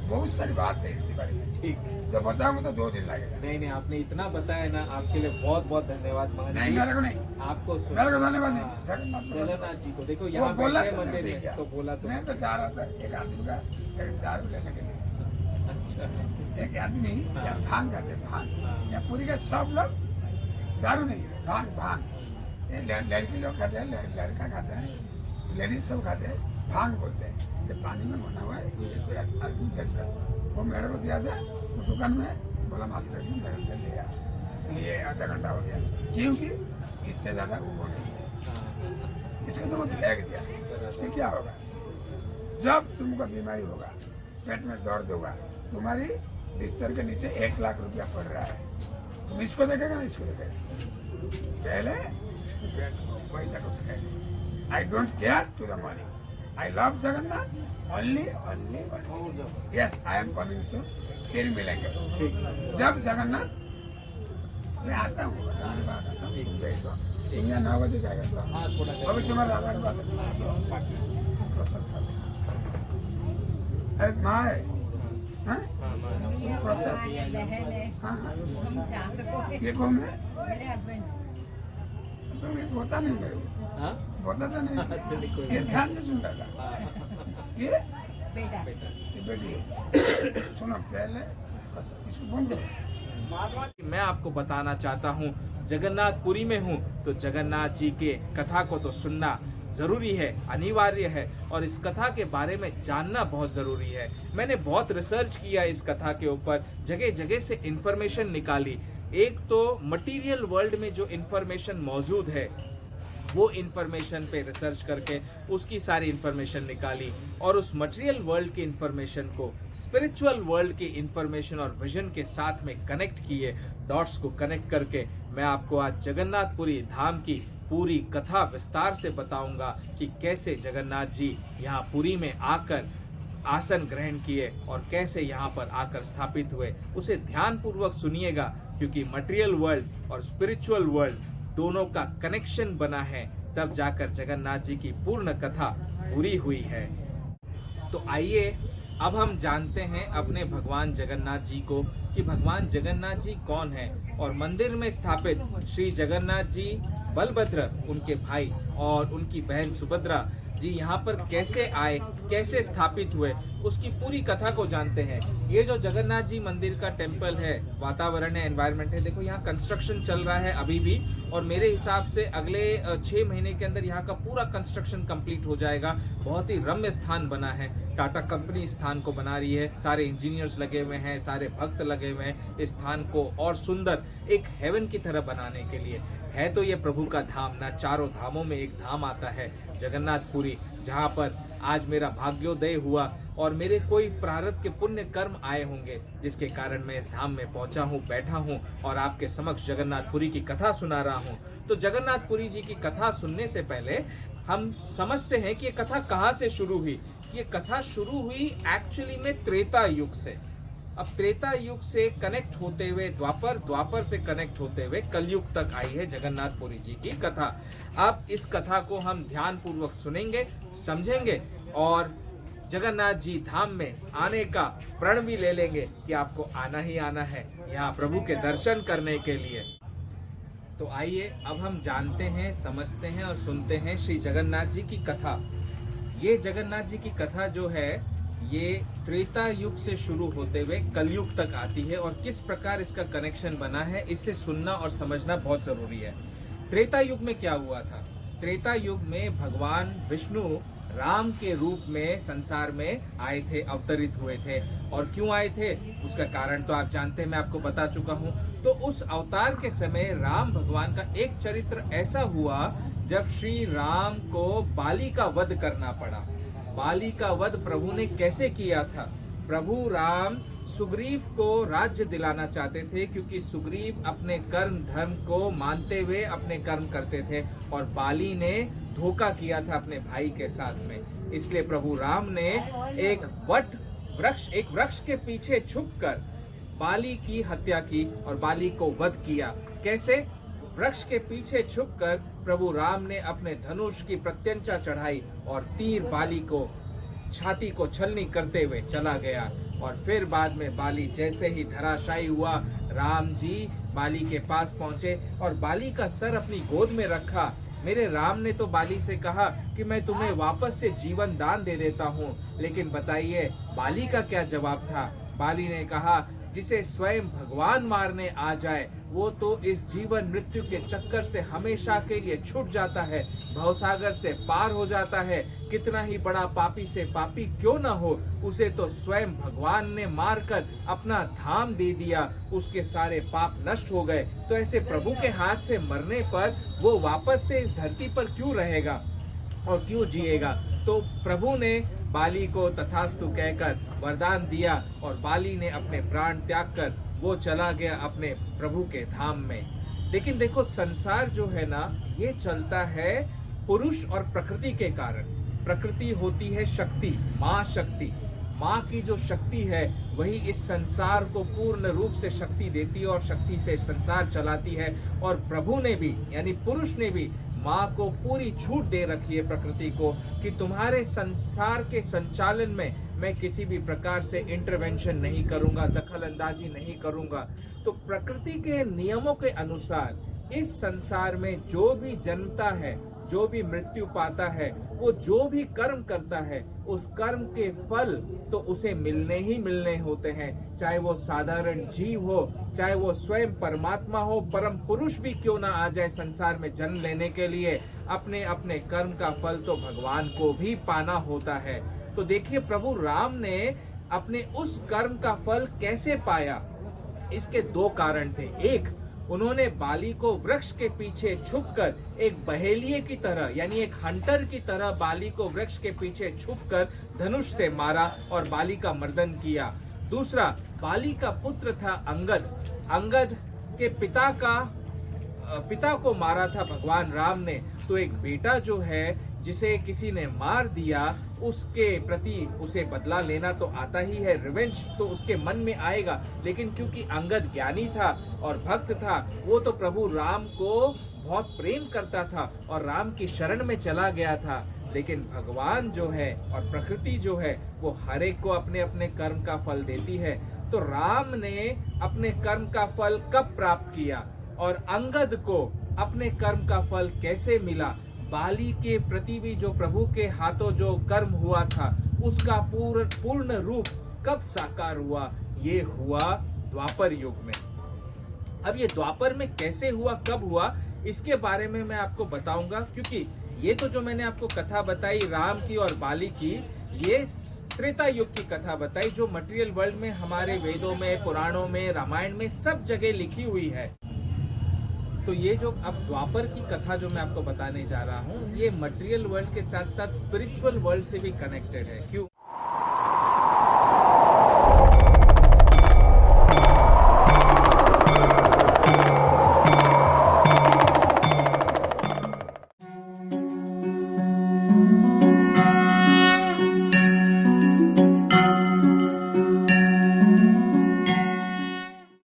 Speaker 5: बहुत सारी बात है इसके बारे में,
Speaker 3: ठीक,
Speaker 5: जब बताऊंगा तो 2 दिन लगेगा।
Speaker 3: नहीं आपने इतना बताया ना, आपके लिए बहुत बहुत धन्यवाद महान
Speaker 5: नहीं
Speaker 3: जी।
Speaker 5: मेरे को नहीं,
Speaker 3: आपको
Speaker 5: मेरे को धन्यवाद नहीं,
Speaker 3: जगन्नाथ जी को देखो
Speaker 5: वो
Speaker 3: यहाँ
Speaker 5: बोला
Speaker 3: बैठे
Speaker 5: तो
Speaker 3: मंदिर
Speaker 5: नहीं
Speaker 3: में,
Speaker 5: क्या?
Speaker 3: तो बोला तो
Speaker 5: मैं तो जा रहा था एक आदमी का एक दारू लेने के लिए,
Speaker 3: अच्छा,
Speaker 5: एक आदमी या भांग खाते भांग, या पूरी का सब लोग दारू नहीं भांग भांग, ये लड़की लोग खाते हैं, लड़का खाते हैं, लेडीज सब खाते हैं, भांग बोलते हैं। ये पानी में बना हुआ है, ये आदमी बेच रहा है, वो मेरे को दिया था, वो दुकान में बोला मास्टर जी मेरे को ले आ, ये आधा घंटा हो गया, क्योंकि इससे ज़्यादा वो नहीं है, इसको तो फेंक दिया। तो क्या होगा, जब तुमको बीमारी होगा, पेट में दर्द होगा, तुम्हारी बिस्तर के नीचे 1 लाख रुपया पड़ रहा है, तुम इसको देखेगा ना इसको देखेगा, पहले पैसा को फेंक। I don't care to the money, I love Jagannath only only yes, I am coming soon, फिर मिलेंगे। जब जगन्नाथ मैं आता हूँ, धन्यवाद आता हूँ, तुम भेजो, 9 बजे जाएगा तो अभी तुम्हारा आधार बात अरे माँ है, हाँ? तुम प्रसाद, हाँ हाँ, ये कौन है?
Speaker 6: मेरे हस्बैंड।
Speaker 5: तो ये होता नहीं मेरे को, होता तो नहीं, ये ध्यान से सुन रहा था, ये
Speaker 6: बेटा
Speaker 5: ये बेटी है, सुनो पहले इसको बंद करो।
Speaker 1: मैं आपको बताना चाहता हूँ, जगन्नाथपुरी में हूँ तो जगन्नाथ जी के कथा को तो सुनना जरूरी है, अनिवार्य है, और इस कथा के बारे में जानना बहुत जरूरी है। मैंने बहुत रिसर्च किया इस कथा के ऊपर, जगह जगह से इंफॉर्मेशन निकाली। एक तो मटेरियल वर्ल्ड में जो इंफॉर्मेशन मौजूद है वो इंफॉर्मेशन पे रिसर्च करके उसकी सारी इंफॉर्मेशन निकाली, और उस मटेरियल वर्ल्ड की इंफॉर्मेशन को स्पिरिचुअल वर्ल्ड की इंफॉर्मेशन और विजन के साथ में कनेक्ट किए, डॉट्स को कनेक्ट करके मैं आपको आज जगन्नाथपुरी धाम की पूरी कथा विस्तार से बताऊंगा कि कैसे जगन्नाथ जी यहाँ पुरी में आकर आसन ग्रहण किए और कैसे यहाँ पर आकर स्थापित हुए। उसे ध्यान पूर्वक सुनिएगा, क्योंकि मटेरियल वर्ल्ड और स्पिरिचुअल वर्ल्ड दोनों का कनेक्शन बना है, तब जाकर जगन्नाथ जी की पूर्ण कथा पूरी हुई है। तो आइए अब हम जानते हैं अपने भगवान जगन्नाथ जी को कि भगवान जगन्नाथ जी कौन है, और मंदिर में स्थापित श्री जगन्नाथ जी, बलभद्र उनके भाई और उनकी बहन सुभद्रा जी यहाँ पर कैसे आए, कैसे स्थापित हुए, उसकी पूरी कथा को जानते हैं। ये जो जगन्नाथ जी मंदिर का टेम्पल है, वातावरण है, एनवायरनमेंट है, देखो यहाँ कंस्ट्रक्शन चल रहा है अभी भी, और मेरे हिसाब से अगले 6 महीने के अंदर यहाँ का पूरा कंस्ट्रक्शन कंप्लीट हो जाएगा। बहुत ही रम्य स्थान बना है, टाटा कंपनी स्थान को बना रही है, सारे इंजीनियर्स लगे हुए हैं, सारे भक्त लगे हुए हैं इस स्थान को और सुंदर एक हेवन की तरह बनाने के लिए। है तो ये प्रभु का धाम ना, चारों धामों में एक धाम आता है जगन्नाथपुरी, जहाँ पर आज मेरा भाग्योदय हुआ और मेरे कोई प्रारब्ध के पुण्य कर्म आए होंगे, जिसके कारण मैं इस धाम में पहुंचा हूं, बैठा हूं और आपके समक्ष जगन्नाथपुरी की कथा सुना रहा हूं। तो जगन्नाथपुरी जी की कथा सुनने से पहले हम समझते हैं कि ये कथा कहाँ से शुरू हुई। ये कथा शुरू हुई एक्चुअली में त्रेता युग से। अब त्रेता युग से कनेक्ट होते हुए द्वापर से कनेक्ट होते हुए कलयुग तक आई है जगन्नाथपुरी जी की कथा। अब इस कथा को हम ध्यान पूर्वक सुनेंगे, समझेंगे और जगन्नाथ जी धाम में आने का प्रण भी ले लेंगे कि आपको आना ही आना है यहाँ प्रभु के दर्शन करने के लिए। तो आइए अब हम जानते हैं, समझते हैं और सुनते हैं श्री जगन्नाथ जी की कथा। ये जगन्नाथ जी की कथा जो है ये त्रेता युग से शुरू होते हुए कलयुग तक आती है और किस प्रकार इसका कनेक्शन बना है इसे सुनना और समझना बहुत जरूरी है। त्रेता युग में क्या हुआ था? त्रेता युग में भगवान विष्णु राम के रूप में संसार में आए थे, अवतरित हुए थे। और क्यों आए थे उसका कारण तो आप जानते हैं, मैं आपको बता चुका हूं। तो उस अवतार के समय राम भगवान का एक चरित्र ऐसा हुआ जब श्री राम को बाली का वध करना पड़ा। बाली का वध प्रभु ने कैसे किया था? प्रभु राम सुग्रीव को राज्य दिलाना चाहते थे, क्योंकि सुग्रीव अपने कर्म धर्म को मानते हुए अपने कर्म करते थे और बाली ने धोखा किया था अपने भाई के साथ में। इसलिए प्रभु राम ने एक वृक्ष के पीछे छुपकर बाली की हत्या की और बाली को वध किया। कैसे? वृक्ष के पीछे छुपकर प्रभु राम ने अपने धनुष की प्रत्यंचा चढ़ाई और तीर बाली को छाती को छलनी करते हुए चला गया। और फिर बाद में बाली जैसे ही धराशायी हुआ, राम जी बाली के पास पहुंचे और बाली का सर अपनी गोद में रखा। मेरे राम ने तो बाली से कहा कि मैं तुम्हें वापस से जीवन दान दे देता हूँ, लेकिन बताइए बाली का क्या जवाब था? बाली ने कहा जिसे स्वयं भगवान मारने आ जाए वो तो इस जीवन मृत्यु के चक्कर से हमेशा के लिए छूट जाता है, भवसागर से पार हो जाता है। कितना ही बड़ा पापी से पापी क्यों न हो, उसे तो स्वयं भगवान ने मारकर अपना धाम दे दिया, उसके सारे पाप नष्ट हो गए। तो ऐसे प्रभु के हाथ से मरने पर वो वापस से इस धरती पर क्यों रहेगा और क्यों जिएगा? तो प्रभु ने बाली को तथास्तु कहकर वरदान दिया और बाली ने अपने प्राण त्याग कर वो चला गया अपने प्रभु के धाम में। लेकिन देखो संसार जो है ना, ये चलता है पुरुष और प्रकृति के कारण। प्रकृति होती है शक्ति, माँ शक्ति। माँ की जो शक्ति है वही इस संसार को पूर्ण रूप से शक्ति देती है और शक्ति से संसार चलाती है। और प्रभु ने भी यानी पुरुष ने भी माँ को पूरी छूट दे रखी है प्रकृति को कि तुम्हारे संसार के संचालन में मैं किसी भी प्रकार से इंटरवेंशन नहीं करूंगा, दखल अंदाजी नहीं करूंगा। तो प्रकृति के नियमों के अनुसार इस संसार में जो भी जन्मता है, जो भी मृत्यु पाता है, वो जो भी कर्म करता है उस कर्म के फल तो उसे मिलने ही मिलने होते हैं। चाहे वो साधारण जीव हो, चाहे वो स्वयं परमात्मा हो, परम पुरुष भी क्यों ना आ जाए संसार में जन्म लेने के लिए, अपने अपने कर्म का फल तो भगवान को भी पाना होता है। तो देखिए प्रभु राम ने अपने उस कर्म का फल कैसे पाया, इसके दो कारण थे। एक, उन्होंने बाली को वृक्ष के पीछे छुपकर एक बहेलिये की तरह यानी एक हंटर की तरह बाली को वृक्ष के पीछे छुपकर धनुष से मारा और बाली का मर्दन किया। दूसरा, बाली का पुत्र था अंगद। अंगद के पिता को मारा था भगवान राम ने। तो एक बेटा जो है जिसे किसी ने मार दिया, उसके प्रति उसे बदला लेना तो आता ही है, रिवेंज तो उसके मन में आएगा। लेकिन क्योंकि अंगद ज्ञानी था और भक्त था, वो तो प्रभु राम को बहुत प्रेम करता था और राम की शरण में चला गया था। लेकिन भगवान जो है और प्रकृति जो है वो हर एक को अपने अपने कर्म का फल देती है। तो राम ने अपने कर्म का फल कब प्राप्त किया और अंगद को अपने कर्म का फल कैसे मिला, बाली के प्रति भी जो प्रभु के हाथों जो कर्म हुआ था उसका पूर्ण रूप कब साकार हुआ? ये हुआ द्वापर युग में। अब ये द्वापर में कैसे हुआ, कब हुआ, इसके बारे में मैं आपको बताऊंगा, क्योंकि ये तो जो मैंने आपको कथा बताई राम की और बाली की, ये त्रेता युग की कथा बताई जो मटेरियल वर्ल्ड में हमारे वेदों में, पुराणों में, रामायण में सब जगह लिखी हुई है। तो ये जो अब द्वापर की कथा जो मैं आपको बताने जा रहा हूँ, ये मटेरियल वर्ल्ड के साथ साथ स्पिरिचुअल वर्ल्ड से भी कनेक्टेड है। क्यों?